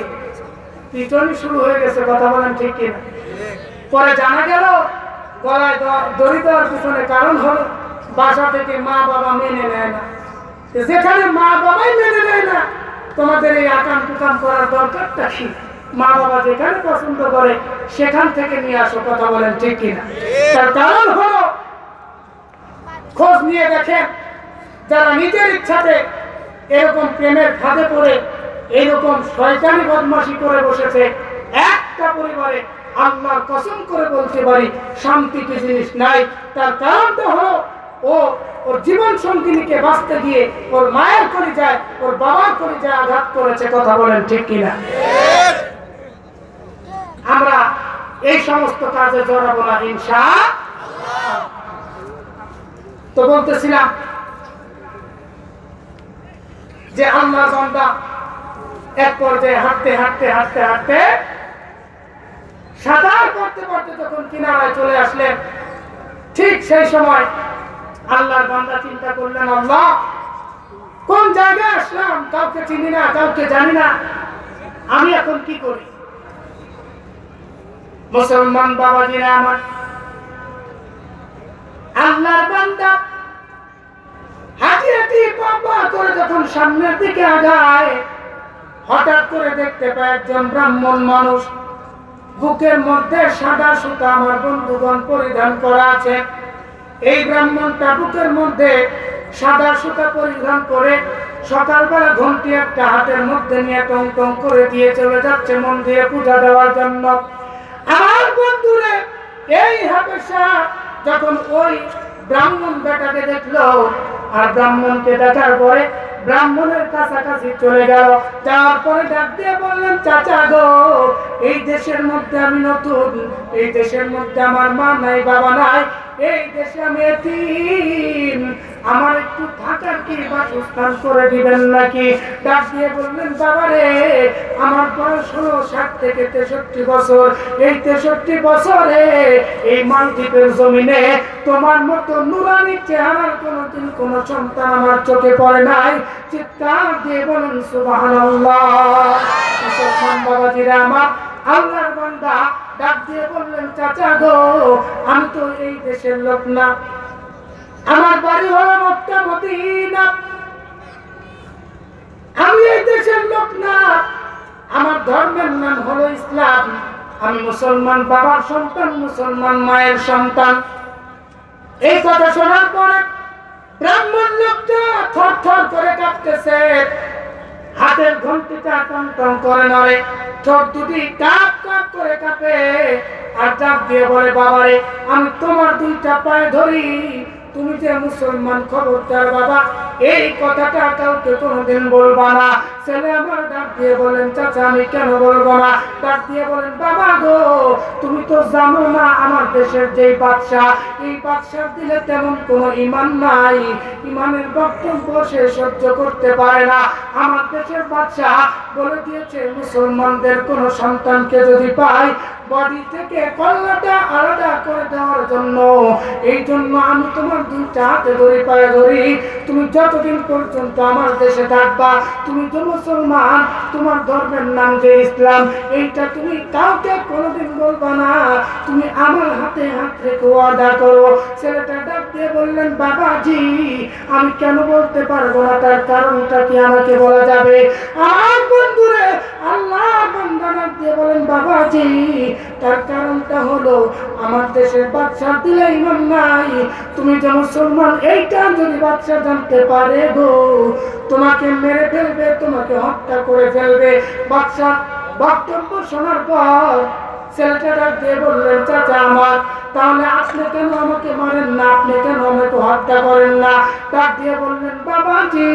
পিটনি শুরু হয়ে গেছে। কথা বলেন ঠিক কিনা? পরে জানা গেল গলায় দড়ি দেওয়ার পিছনে কারণ হলো বাসা থেকে মা বাবা মেনে নেয় না। যেখানে মা বাবাই মেনে নেয় না, তোমাদের এই আকাম টুকাম করার দরকারটা কি? মা বাবা যেখানে পছন্দ করে সেখান থেকে নিয়ে আসো। কথা বলেন ঠিক কিনা? তার কারণ হলো খোঁজ নিয়ে দেখেন যারা নিজের ইচ্ছাতে এরকম প্রেমের ফাঁদে পড়ে এইরকম শয়তানি বদমাশি করে বসেছে, একটা পরিবারে আল্লাহর কসম করে বলতে পারি শান্তি কি জিনিস নাই। তার কারণটা হলো ওর জীবন সঙ্গিনীকে বাঁচতে গিয়ে ওর মায়ের কলিজায় ওর বাবার কলিজায় আঘাত করেছে। কথা বলেন ঠিক কিনা? আমরা এই সমস্ত কাজে জড়াবো না ইনশাআল্লাহ। তো বলতেছিলাম যে আল্লাহর বান্দা এক পর্যায়ে হাঁটতে সাঁতার করতে যখন কিনারায় চলে আসলেন, ঠিক সেই সময় আল্লাহর বান্দা চিন্তা করলেন, আল্লাহ কোন জায়গায় আসলাম? কাউকে চিনি না, কাউকে জানি না, আমি এখন কি করি? মুসলমান বাবাজিরা আমার, আল্লাহর বান্দা হাঁটি পা করে যখন সামনের দিকে আগায়, হঠাৎ করে দেখতে পায় একজন ব্রাহ্মণ মানুষ বুকের মধ্যে সাদা সুতা আমার বন্ধুগণ পরিধান করা আছে। এই ব্রাহ্মণটা বুকের মধ্যে সাদা সুতা পরিধান করে সকালবেলা ঘন্টি একটা হাতের মধ্যে নিয়ে টং টং করে দিয়ে চলে যাচ্ছে মন্দিরে পূজা দেওয়ার জন্য। আমার বন্ধুরে এই হাবেশা যখন ওই ব্রাহ্মণ বেটাকে দেখলো, আর ব্রাহ্মণকে দেখার পরে ব্রাহ্মণের কাছাকাছি চলে গেল। যাওয়ার পরে ডাক দিয়ে বললেন, চাচা গো, এই দেশের মধ্যে আমি নতুন, এই দেশের মধ্যে আমার মা নাই বাবা নাই, এই দেশে আমি এতিম, আমার একটু থাকার কি বাসস্থান করে দিবেন নাকি? ডাক দিয়ে বললেন, বাবা রে, আমার বয়স হলো 60 থেকে 63 বছর। এই 63 বছরে এই মালদ্বীপের জমিনে তোমার মতো নুরানি চেহারার কোনদিন কোন সন্তান আমার চোখে পড়ে নাই। চিৎকার দিয়ে বলেন সুবহানাল্লাহ। মুসলমান বাবাজিরা আমার, আল্লাহর বান্দা ডাক দিয়ে বললেন, চাচা গো, আমি তো এই দেশের লোক না, আমার বাড়ি হলো মক্কা মদিনা, আমি এই দেশের লোক না, আমার ধর্মের নাম হলো ইসলাম, আমি মুসলমান বাবার সন্তান, মুসলমান মায়ের সন্তান। এই কথা শোনার পরে ব্রাহ্মণ লোকটা থরথর করে কাঁপতেছে, হাতের ঘন্টিটা টং টং করে নড়ে, ঠোঁট দুটি কাঁপ কাঁপ করে কাঁপে, আর ডাক দিয়ে বলে, বাবারে, আমি তোমার 2টা পায়ে ধরি, তুমি যে মুসলমান, খবরদার বাবা এই কথাটা কাউকে কোনোদিন বলবা না। ছেলে আমার ডাক দিয়ে বলেন, চাচা আমি কেন বলবো না? ডাক দিয়ে বলেন, বাবা গো তুমি তো জানো না আমার দেশের যেই বাদশাহ, এই বাদশার দিলে তেমন কোনো ঈমান নাই, ঈমানের বক্তব্য সে সহ্য করতে পারে না। আমার দেশের বাদশাহ বলে দিয়েছে মুসলমানদের কোন সন্তানকে যদি পাই বডি থেকে কল্লাটা আলাদা করে দেওয়ার জন্য। এই জন্য আমি তোমার দুইটা হাতে ধরি, পায়ে ধরি, তুমি যতদিন পর্যন্ত আমার দেশে থাকবা, তুমি তো মুসলমান, তোমার ধর্মের নাম যে ইসলাম, এইটা তুমি কাউকে কোনোদিন বলবা না, তুমি আমার হাতে হাত রেখে ওয়াদা করো। ছেলেটা ডাক দিয়ে বললেন, বাবাজি আমি কেন বলতে পারবো না, তার কারণটা কি আমাকে বলা যাবে? আর বন্ধুরে আল্লাহ বান্দা ডাক দিয়ে বলেন, বাবাজি তার কারণটা হলো আমার দেশের বাদশা দিলে ঈমান নাই, তুমি যে মুসলমান এইটা যদি বাদশা জানতে পারে গো তোমাকে মেরে ফেলবে, তোমাকে হত্যা করে ফেলবে। বাদশা বক্তব্য শোনার পর ছেলেটা ডাক দিয়ে বললেন, চাচা আমার তাহলে আপনি কেন আমাকে মারেন না, আপনি কেন আমাকে হত্যা করেন না? ডাক দিয়ে বললেন, বাবাজি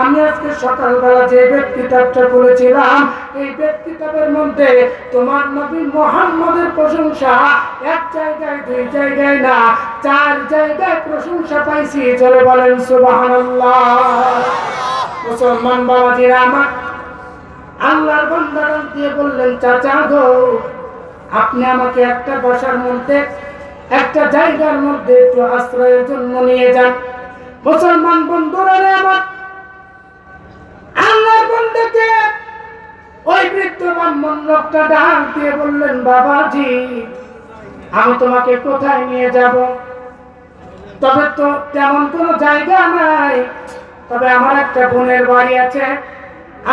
আমি আজকে সকালবেলা যে বেদ কিতাবটা পড়েছিলাম, এই বেদ কিতাবের মধ্যে তোমার নবী মুহাম্মদের প্রশংসা এক জায়গায় দুই জায়গায় না 4 জায়গায় প্রশংসা পাইছি। চলে বলেন সুবহানাল্লাহ। মুসলমান বাবাজিরা আমার, আল্লাহর বান্দা ডাক দিয়ে বললেন, চাচা গো আপনি আমাকে একটা বসার মধ্যে, একটা জায়গার মধ্যে একটু আশ্রয়ের জন্য নিয়ে যান। মুসলমান বন্ধুরা আমার, আল্লাহর বান্দাকে ওই বৃদ্ধ ব্রাহ্মণ লোকটা ডাক দিয়ে বললেন, বাবাজি আমি তোমাকে কোথায় নিয়ে যাব? তবে তো তেমন কোনো জায়গা নাই, তবে আমার একটা বোনের বাড়ি আছে,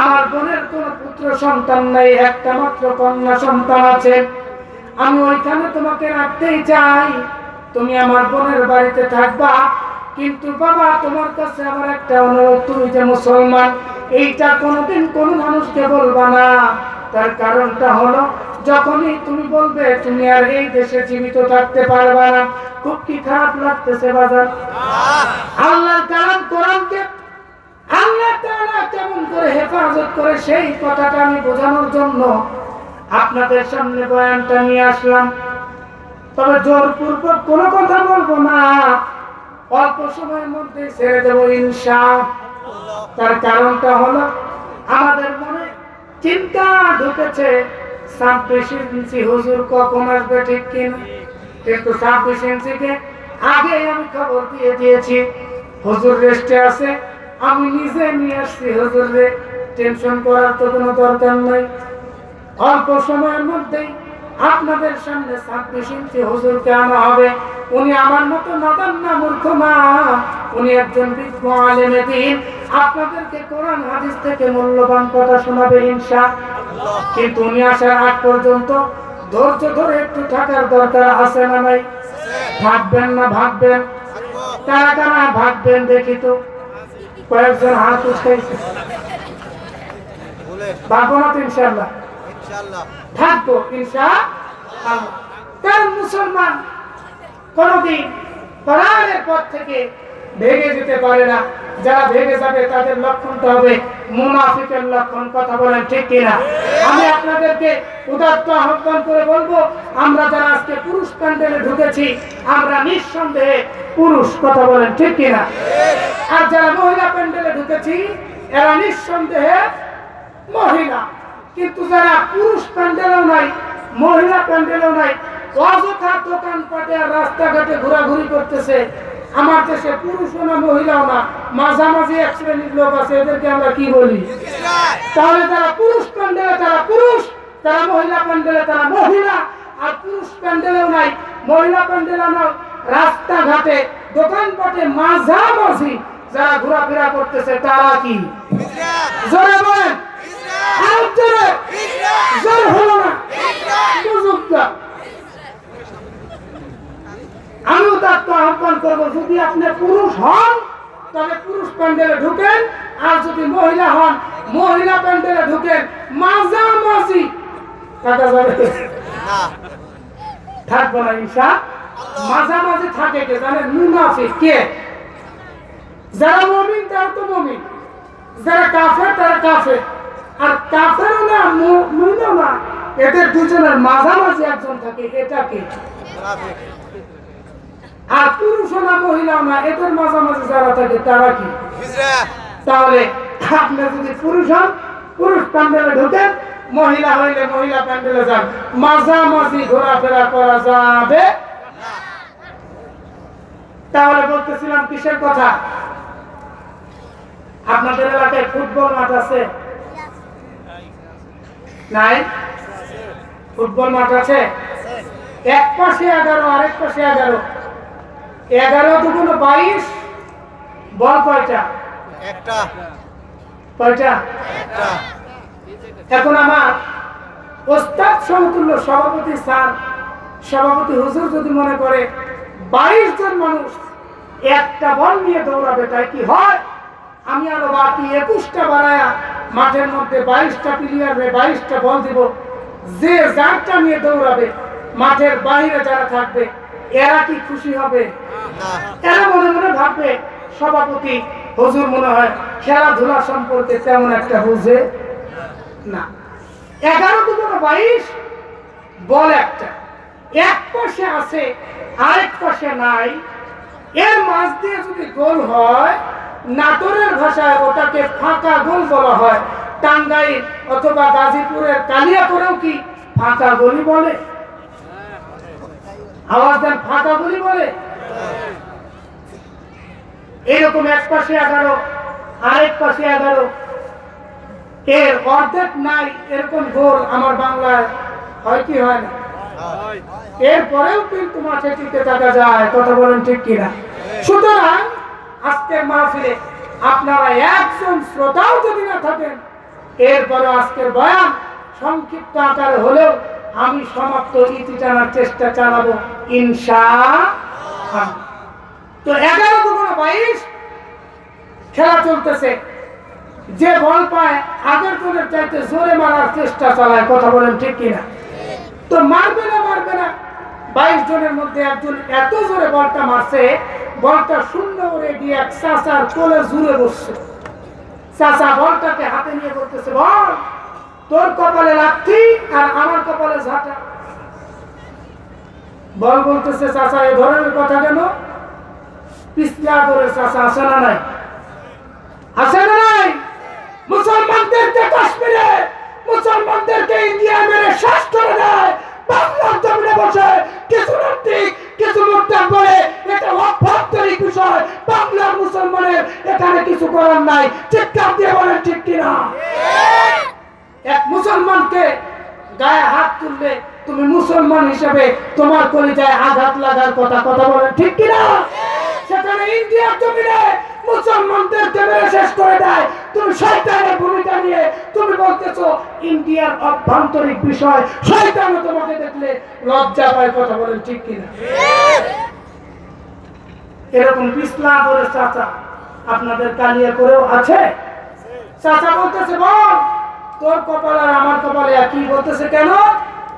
আমার বোনের কোনো পুত্র সন্তান নাই, একটা মাত্র কন্যা সন্তান আছে, আমি ওইখানে তোমাকে রাখতেই চাই, তুমি আমার বোনের বাড়িতে থাকবা। কিন্তু বাবা তোমার কাছে আমার একটা অনুরোধ, তুমি যে মুসলমান এইটা কোনোদিন কোনো মানুষকে বলবা না। তার কারণটা হলো যখনই তুমি বলবে তুমি আর এই দেশে জীবিত থাকতে পারবা না। খুব কি খারাপ লাগতেছে বাজার? আল্লাহর কালাম কোরআনকে আল্লাহ তাআলা কেমন করে হেফাজত করে সেই কথাটা আমি বোঝানোর জন্য আপনাদের সামনে বয়ানটা নিয়ে আসলাম। তবে জোরপূর্বক কোনো কথা বলবো না, অল্প সময়ের মধ্যে ছেড়ে দেবো ইনশাআল্লাহ। তার কারণটা হলো আমাদের মনে চিন্তা ঢুকেছে 26 ইঞ্চি হুজুর কখন আসবে, ঠিক কিনা? কিন্তু 26 ইঞ্চিকে আগে আমি খবর দিয়ে দিয়েছি, হুজুর রেস্টে আছে, আমি নিজে নিয়ে আসছি হুজুরে, টেনশন করার তো কোনো দরকার নাই। অল্প সময়ের মধ্যেই আপনাদের সামনে 26 ইঞ্চি হুজুরকে আনা হবে। উনি আমার মতো নাদান না, মূর্খ না, উনি একজন বিজ্ঞ আলেমে দ্বীন, আপনাদেরকে কোরআন হাদিস থেকে মূল্যবান কথা শোনাবে ইনশাআল্লাহ। কিন্তু উনি আসার আগ পর্যন্ত ধৈর্য ধরে একটু থাকার দরকার আছে না নাই? ভাববেন না ভাববেন? কারা কারা ভাববেন দেখি তো? কয়েকজন হাত উঠাইছে। ভাববো না তো ইনশাআল্লাহ? থাকবো ইনশাআল্লাহ। কারণ মুসলমান কোনদিন কোরআনের পথ থেকে ভেঙে যেতে পারে না। যারা ভেঙে যাবে তাদের লক্ষণটা হবে মুনাফিকের লক্ষণ। কথা বলেন ঠিক কিনা? আমি আপনাদেরকে উদাত্ত আহ্বান করে বলবো, আমরা যারা আজকে পুরুষ প্যান্ডেলে ঢুকেছি আমরা নিঃসন্দেহে পুরুষ। কথা বলেন ঠিক কিনা? আর যারা মহিলা প্যান্ডেলে ঢুকেছি এরা নিঃসন্দেহে মহিলা। কিন্তু যারা পুরুষ প্যান্ডেলও নাই, মহিলা প্যান্ডেলও নাই, অযথা দোকানপাটে আর রাস্তাঘাটে ঘোরাঘুরি করতেছে, আমার দেশে পুরুষও না মহিলাও না, মাঝামাঝি এক শ্রেণীর লোক আছে, এদেরকে আমরা কি বলি? তাহলে যারা পুরুষ প্যান্ডেলে তারা পুরুষ, যারা মহিলা প্যান্ডেলে তারা মহিলা। আর পুরুষ প্যান্ডেলেও নাই, মহিলা প্যান্ডেলেও না, রাস্তাঘাটে দোকানপাটে মাঝামাঝি যারা ঘোরাফেরা করতেছে তারা কি? জোরে বলেন, জোরে হলো না? আমিও তার তো আহ্বান করবো, যদি আপনি পুরুষ হন তবে পুরুষ প্যান্ডেলে ঢুকেন, আর যদি মহিলা হন মহিলা প্যান্ডেলে ঢুকেন, মাঝামাঝি থাকা যাবে থাকবো না ইনশাআল্লাহ। মাঝামাঝি থাকে কে জানেন? মুনাফিক। কে? যারা মুমিন তারা তো মুমিন, যারা কাফের তারা কাফের। আর কাফেরও না মুমিনও না, এদের দুজনের মাঝামাঝি একজন থাকে, এটা কি? আর পুরুষও না মহিলাও না, এদের মাঝামাঝি যারা থাকে তারা কি? তাহলে আপনি যদি পুরুষ হন, পুরুষ প্যান্ডেলে ঢুকেন, মহিলা হইলে মহিলা প্যান্ডেলে যান, মাঝামাঝি ঘোরাফেরা করা যাবে। তাহলে বলতেছিলাম কিসের কথা? আপনাদের এলাকায় ফুটবল মাঠ আছে? নাই? ফুটবল মাঠ আছে, এক পাশে 11, আরেক পাশে 11, 11 দুগুণ 22, বল কয়টা? একটা। কয়টা? একটা। এখন আমার ওস্তাদ সমতুল্য সভাপতি স্যার, সভাপতি হুজুর যদি মনে করে 22 জন মানুষ একটা বল নিয়ে দৌড়াবে, তাই কি হয়? আমি আরো বাকি 21টা বাড়ায়া মাঠের মধ্যে 22টা প্লেয়ারে 22টা বল দিব। যে যারটা নিয়ে দৌড়াবে, মাঠের বাইরে যারা থাকবে, এরা কি খুশি হবে? এরা মনে মনে ভাববে সভাপতি হুজুর মনে হয় খেলাধুলা সম্পর্কে তেমন একটা বুঝে না। 11 দুগুণ 22, বল একটা, এক পাশে আছে আরেক পাশে নাই, এর মাঝ দিয়ে যদি গোল হয়, নাটোরের ভাষায় ওটাকে ফাঁকা গোল বলা হয়। টাঙ্গাইল অথবা গাজীপুরের কালিয়াপুরেও কি ফাঁকা গলি বলে? আওয়াজ দেন, ফাঁকা গলি বলে। এরকম এক পাশে 11, আরেক পাশে 11, এর অর্ধেক নাই, এরকম গোল আমার বাংলায় হয় কি হয় না? এরপরেও কিন্তু মাঠে টিকে থাকা যায়। কথা বলেন ঠিক কিনা? সুতরাং আজকের মাহফিলে আপনারা একজন শ্রোতাও যদি না থাকেন, এরপরে আজকের বয়ান সংক্ষিপ্ত আকারে হলেও আমি সমাপ্ত ইতি টানার চেষ্টা চালাবো ইনশাআল্লাহ। তো 11 দুগুণ 22 খেলা চলতেছে, যে বল পায় আগের জনের চাইতে জোরে মারার চেষ্টা চালায়। কথা বলেন ঠিক কিনা? তো মারবে না 22 জনের মধ্যে একজন এত জোরে বলটা মারছে, বলটা শূন্য উড়ে গিয়ে এক চাচার কোলে জুড়ে বসছে। চাচা বলটাকে হাতে নিয়ে বলতেছে, বল তোর কপালে লাথি আর আমার কপালে ঝাঁটা। বল বলতেছে, চাচা এ ধরনের কথা কেন? পিছলা করে চাচা আছে না নাই? আছে না নাই? মুসলমানদেরকে কাশ্মীরে, মুসলমানদেরকে ইন্ডিয়া মেরে শেষ করে দেয়, বাংলার জমিনে বসে কিছু নাস্তিক কিছু মুরতাদ বলে এটা অভ্যন্তরীণ বিষয়, বাংলার মুসলমানের এখানে কিছু করার নাই। চিৎকার দিয়ে বলেন ঠিক কিনা? এক মুসলমানকে গায়ে হাত তুললে তুমি মুসলমান হিসেবে তোমার কলিজায় আঘাত লাগার কথা। কথা বলেন ঠিক কিনা? সেখানে ইন্ডিয়ার জমিনে মুসলমানদেরকে মেরে শেষ করে দেয়, তুমি শয়তানের ভূমিকা নিয়ে তুমি বলতেছো ইন্ডিয়ার অভ্যন্তরীণ বিষয়। শয়তানও তোমাকে দেখলে লজ্জা পায়। কথা বলেন ঠিক কিনা? এরকম পিছলা ধরে চাচা আপনাদের কালিয়া করেও আছে। চাচা বলতেছে, বল তোর কপাল আর আমার কপালে একই। বলতেছে কেন?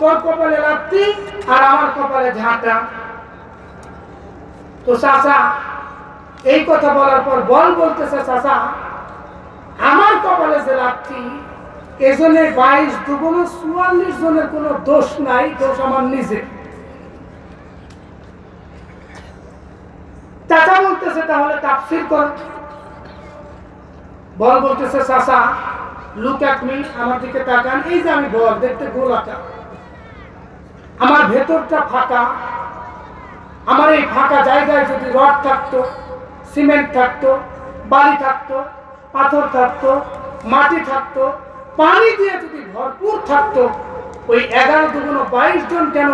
তোর কপালে লাথি আর আমার কপালে ঝাঁটা। তো চাচা এই কথা বলার পর বল বলতেছে, চাচা আমার কপালে যে লাথি, এজনের 22 দুগুণ 44 জনের কোনো দোষ নাই, দোষ আমার নিজে। চাচা বলতেছে, তাহলে তাফসীর কর। বল বলতেছে, চাচা লুক অ্যাট মি, আমার দিকে তাকান। এই যে আমি বল দেখতে গোলাকার, আমার ভেতরটা ফাঁকা। আমার এই ফাঁকা জায়গায় যদি রড থাকতো, সিমেন্ট থাকতো, বালি থাকতো, পাথর থাকতো, মাটি থাকতো, পানি দিয়ে যদি ভরপুর থাকতো, ওই 11 দুগুণ 22 জন কেন,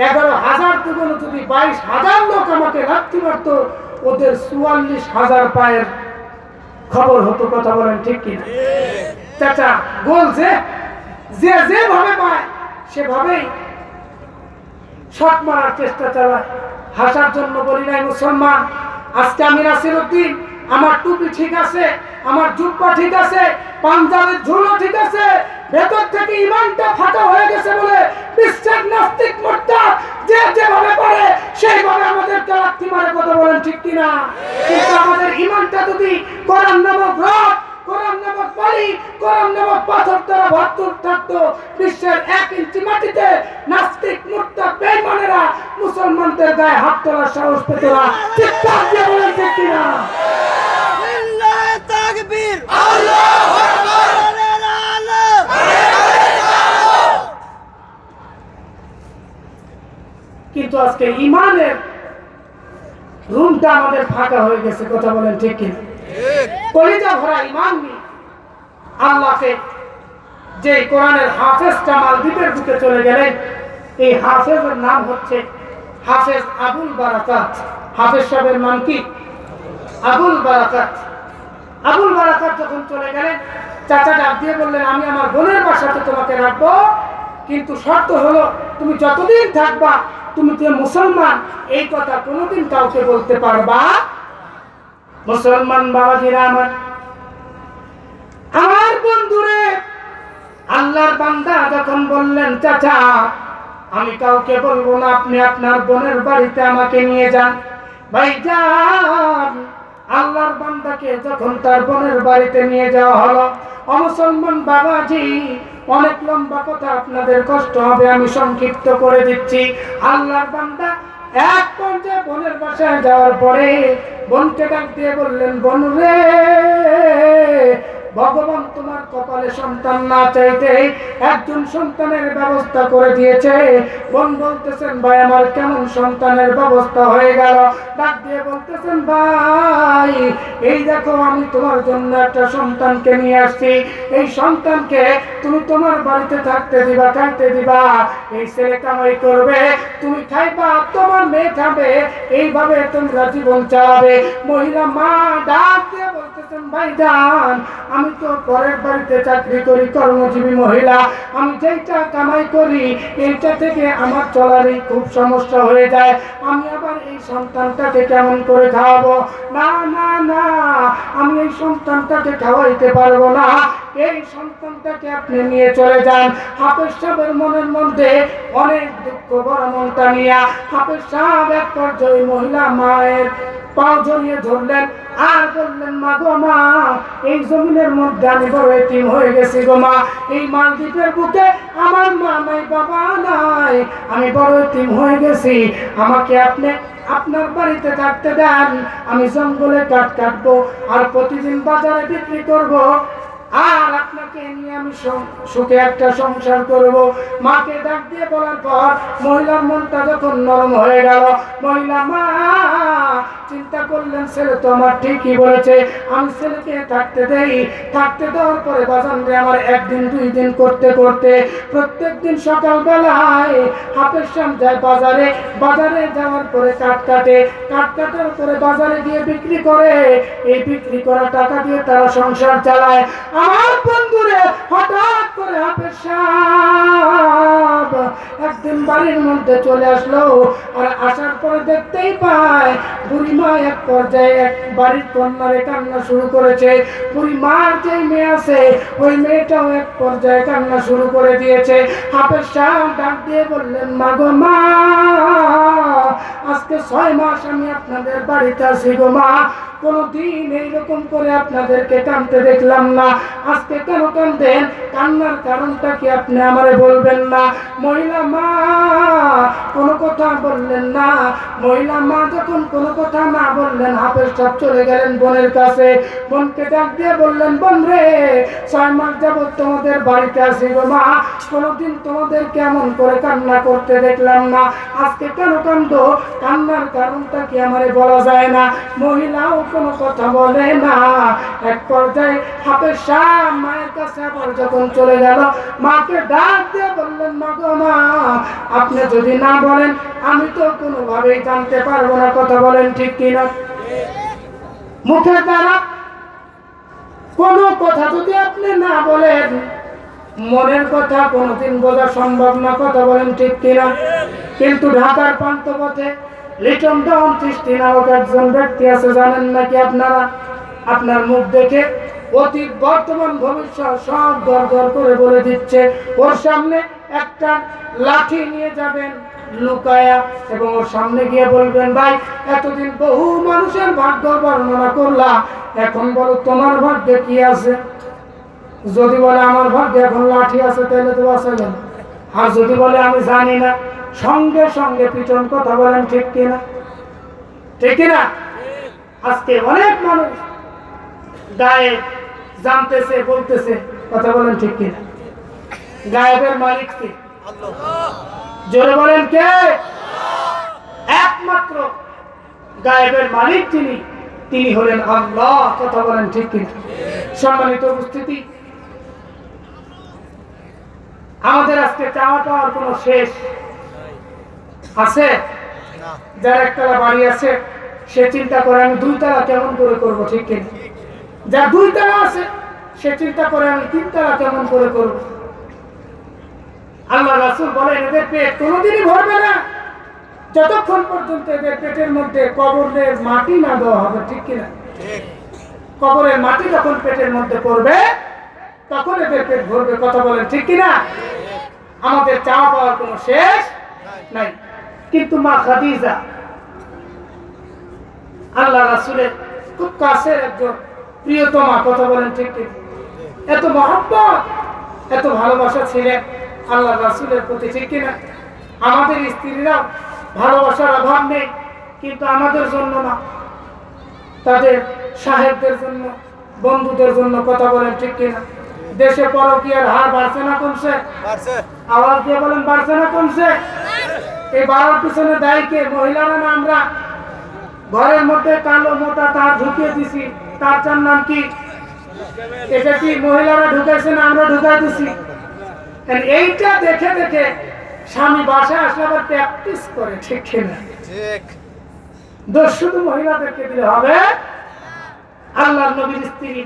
11,000 দুগুণ যদি 22,000 লোক আমাকে লাথি মারতো, ওদের 44,000 পায়ের খবর হতো। কথা বলেন ঠিক কিনা? চাচা গোল যেভাবে পায় সেভাবেই শট মারার চেষ্টা চালায়। হাসার জন্য বলি নাই মুসলমান। আজকে আমি নাসিরউদ্দিন, আমার টুপি ঠিক আছে, আমার জুব্বা ঠিক আছে, পাঞ্জাবের ঝুলো ঠিক আছে, ভেতর থেকে ইমানটা ফাটা হয়ে গেছে বলে বিশ্বের নাস্তিক মুরতাদ যে যেভাবে পারে সেইভাবে আমাদেরকে লাথি মারে, কথা বলেন ঠিক কিনা? কিন্তু আমাদের ঈমানটা যদি কোরআন নামক রড, কোরআন নামক বালি, কোরআন নামক পাথর দ্বারা ভরপুর থাকতো, বিশ্বের 1 ইঞ্চি মাটিতে নাস্তিক মুরতাদ বেঈমানেরা মুসলমানদের গায়ে হাত তোলার সাহস পেত না। চিৎকার দিয়ে বলেন ঠিক কিনা? লিল্লাহি তাকবীর, আল্লাহু আকবার, কিন্তু আজকে ঈমানের রুমটা আমাদের ফাঁকা হয়ে গেছে, কথা বলেন ঠিক কিনা? কলিজা ভরা ঈমান নিয়ে আল্লাহকে যে কোরআনের হাফেজটা মালদ্বীপের বুকে চলে গেলেন, এই হাফেজের নাম হচ্ছে হাফেজ আবুল বারাকাত। হাফেজ সাহেবের নাম কি? আবুল বারাকাত। আবুল বারাকাত যখন চলে গেলেন, চাচা ডাক দিয়ে বললেন, আমি আমার বোনের বাসাতে তোমাকে রাখবো, কিন্তু শর্ত হলো তুমি যতদিন থাকবা তুমি যে মুসলমান এই কথা কোনোদিন কাউকে বলতে পারবা। মুসলমান বাবাজিরা আমার বন্ধুরে, আল্লাহর বান্দা যখন বললেন, চাচা আমি কাউকে বলবো না, আপনি আপনার বোনের বাড়িতে আমাকে নিয়ে যান। ভাইজান, আল্লাহর বান্দাকে যখন তার বোনের বাড়িতে নিয়ে যাওয়া হলো, অমুসলমান বাবাজি, অনেক লম্বা কথা, আপনাদের কষ্ট হবে, আমি সংক্ষিপ্ত করে দিচ্ছি। আল্লাহর বান্দা এক পর্যায়ে বোনের বাসায় যাওয়ার পরে বোনকে ডাক দিয়ে বললেন, বোন রে, ভগবান তোমার কপালে সন্তান না চাইতে একজন সন্তানের ব্যবস্থা করে দিয়েছে। বোন বলতেছেন, ভাই আমার কেমন সন্তানের ব্যবস্থা হয়ে গেল? ডাক দিয়ে বলতেছেন, ভাই এই দেখো আমি তোমার জন্য একটা সন্তানকে নিয়ে আসছি, এই সন্তানকে তুমি তোমার বাড়িতে থাকতে দিবা, খাইতে দিবা, এই ছেলে কামাই করবে, তুমি খাইবা, তোমার মেয়ে খাবে, এইভাবে তোমরা জীবন চালাবে। মহিলা মা ডাক দিয়ে বলতেছেন, ভাইজান আমি তো পরের বাড়িতে চাকরি করি, কর্মজীবী মহিলা, আমি যেইটা কামাই করি এইটা থেকে আমার চলারই খুব সমস্যা হয়ে যায়, আমি আবার এই সন্তানটাকে কেমন করে খাওয়াবো? না না না, আমি এই সন্তানটাকে খাওয়াইতে পারবো না, এই সন্তানটাকে আপনি নিয়ে চলে যান। হাফেজ সাহেবের মনের মধ্যে অনেক দুঃখ ভরা মনটা নিয়া হাফেজ সাহেব এক পর্যায়ে মহিলা মায়ের পাও জড়িয়ে ধরলেন আর বললেন, মা গো মা, এই জমিনের মধ্যে আমি বড় এতিম হয়ে গেছি গো মা, এই মালদ্বীপের বুকে আমার মা নাই, বাবা নাই, আমি বড় এতিম হয়ে গেছি, আমাকে আপনি আপনার বাড়িতে থাকতে দেন, আমি জঙ্গলে কাঠ কাটবো আর প্রতিদিন বাজারে বিক্রি করব, আর আপনাকে নিয়ে আমি সুখে একটা সংসার করব। মাকে ডাক দিয়ে বলার পর মহিলার মনটা যখন নরম হয়ে গেল, মহিলা মা চিন্তা করলেন, ছেলে তো আমার ঠিকই বলেছে, আমি ছেলেকে থাকতে দেই, থাকতে দেওয়ার পরে বাজান রে আমার একদিন 2 দিন করতে করতে প্রত্যেক দিন সকালবেলায় হাফেজ সাহেব যায় বাজারে, বাজারে যাওয়ার পরে কাঠ কাটে, কাঠ কাটার পরে বাজারে গিয়ে বিক্রি করে, এই বিক্রি করা টাকা দিয়ে তারা সংসার চালায়। আমার বন্ধুরে, হঠাৎ করে হাফেজ সাহেব একদিন বাড়ির মধ্যে চলে আসলো, আর আসার পরে দেখতেই পায় বুড়ি মা এক পর্যায়ে এক বাড়ির কন্যারে কান্না শুরু করেছে। বুড়ি মার যে মেয়ে আছে ওই মেয়েটাও এক পর্যায়ে কান্না শুরু করে দিয়েছে। হাফেজ সাহেব ডাক দিয়ে বললেন, মা গো মা, আজকে 6 মাস আমি আপনাদের বাড়িতে আছি গো মা, কোনদিন এইরকম করে আপনাদেরকে কাঁদতে দেখলাম না, আজকে কেন কাঁদেন? কান্নার কারণটা কি আপনি আমারে বলবেন না? মহিলা মা কোনো কথা বললেন না। মহিলা মা যখন কোনো কথা না বললেন, হাফেজ সাহেব চলে গেলেন বোনের কাছে, বোনকে ডাক দিয়ে বললেন, বোন রে, 6 মাস যাবত তোমাদের বাড়িতে আছি গো মা, কোনদিন তোমাদের কেমন করে কান্না করতে দেখলাম না, আজকে কেন কান্দো? কান্নার কারণটা কি আমারে বলা যায় না? মহিলাও কোনো কথা বলে না। এক পর্যায়ে হাফেজ সাহেব মায়ের কাছে আবার যখন চলে গেল, মাকে ডাক দিয়ে বললেন, মা গো মা, আপনি যদি না বলেন আমি তো কোনোভাবেই জানতে পারবো না, কথা বলেন ঠিক কিনা? মুখের দ্বারা কোনো কথা যদি আপনি না বলেন, মনের কথা কোনোদিন বোঝা সম্ভব না, কথা বলেন ঠিক কিনা? কিন্তু ঢাকার প্রান্তপথে লিটন ডাউন সৃষ্টি নামক একজন ব্যক্তি আছে, জানেন নাকি আপনারা? আপনার মুখ দেখে অতীত বর্তমান ভবিষ্যৎ সব দর দর করে বলে দিচ্ছে। ওর সামনে একটা লাঠি নিয়ে যাবেন, লুকায়া এবং ওর সামনে গিয়ে বলবেন, ভাই এতদিন বহু মানুষের ভাগ্য বর্ণনা করলা, এখন বলো তোমার ভাগ্যে কি আছে। যদি বলে আমার ভাগ্যে এখন লাঠি আছে, তাহলে তো বাঁচা গেল। আর যদি বলে আমি জানি না, সঙ্গে সঙ্গে পিছন। কথা বলেন ঠিক কিনা? ঠিক কিনা? আজকে অনেক মানুষ গায়েব জানতেছে, বলতেছে। কথা বলেন ঠিক কিনা? গায়েবের মালিক কে? জোরে বলেন কে? একমাত্র গায়েবের মালিক তিনি হলেন আল্লাহ। কথা বলেন ঠিক কিনা? সম্মানিত উপস্থিতি, আমাদের আজকে চাওয়া পাওয়ার কোনো শেষ আছে? যার একতলা বাড়ি আছে সে চিন্তা করে আমি 2 তলা কেমন করে করবো, ঠিক কিনা? যার 2 তলা আছে সে চিন্তা করে আমি 3 তলা কেমন করে করব। আল্লাহ রাসূল বলেন এদের পেট কোনোদিনই ভরবে না যতক্ষণ পর্যন্ত এদের পেটের মধ্যে কবরের মাটি না দেওয়া হবে, ঠিক কিনা? কবরের মাটি যখন পেটের মধ্যে পড়বে তখন এদের পেট ভরবে। কথা বলেন ঠিক কিনা? আমাদের চাওয়া পাওয়ার কোনো শেষ নাই। কিন্তু মা খাদিজা আল্লাহ রাসূলের খুব কাছের একজন প্রিয়তমা। কথা বলেন ঠিক কিনা? এত মহব্বত, এত ভালোবাসা ছিলেন আল্লাহ রাসূলের প্রতি, ঠিক কিনা? আমাদের স্ত্রীরা ভালোবাসার অভাব নেই, কিন্তু আমাদের জন্য না, তাদের সাহেবদের জন্য, বন্ধুদের জন্য। কথা বলেন ঠিক কিনা? দেশে পরকীয়ার হার বাড়ছে না কমছে? আওয়াজ দিয়ে বলেন, বাড়ছে না কমছে? এই বাড়ার পিছনে দায়ী কে? মহিলারা না আমরা? ঘরের মধ্যে কালো মোটা তার ঢুকিয়ে দিছি, তার নাম কি? এটা কি মহিলারা ঢুকাইছে না আমরা ঢুকাই দিছি? এইটা দেখে দেখে স্বামী বাসায় আসলে আবার প্র্যাকটিস করে, ঠিক কিনা? দোষ শুধু মহিলাদেরকে দিলে হবে? আল্লাহর নবীর স্ত্রী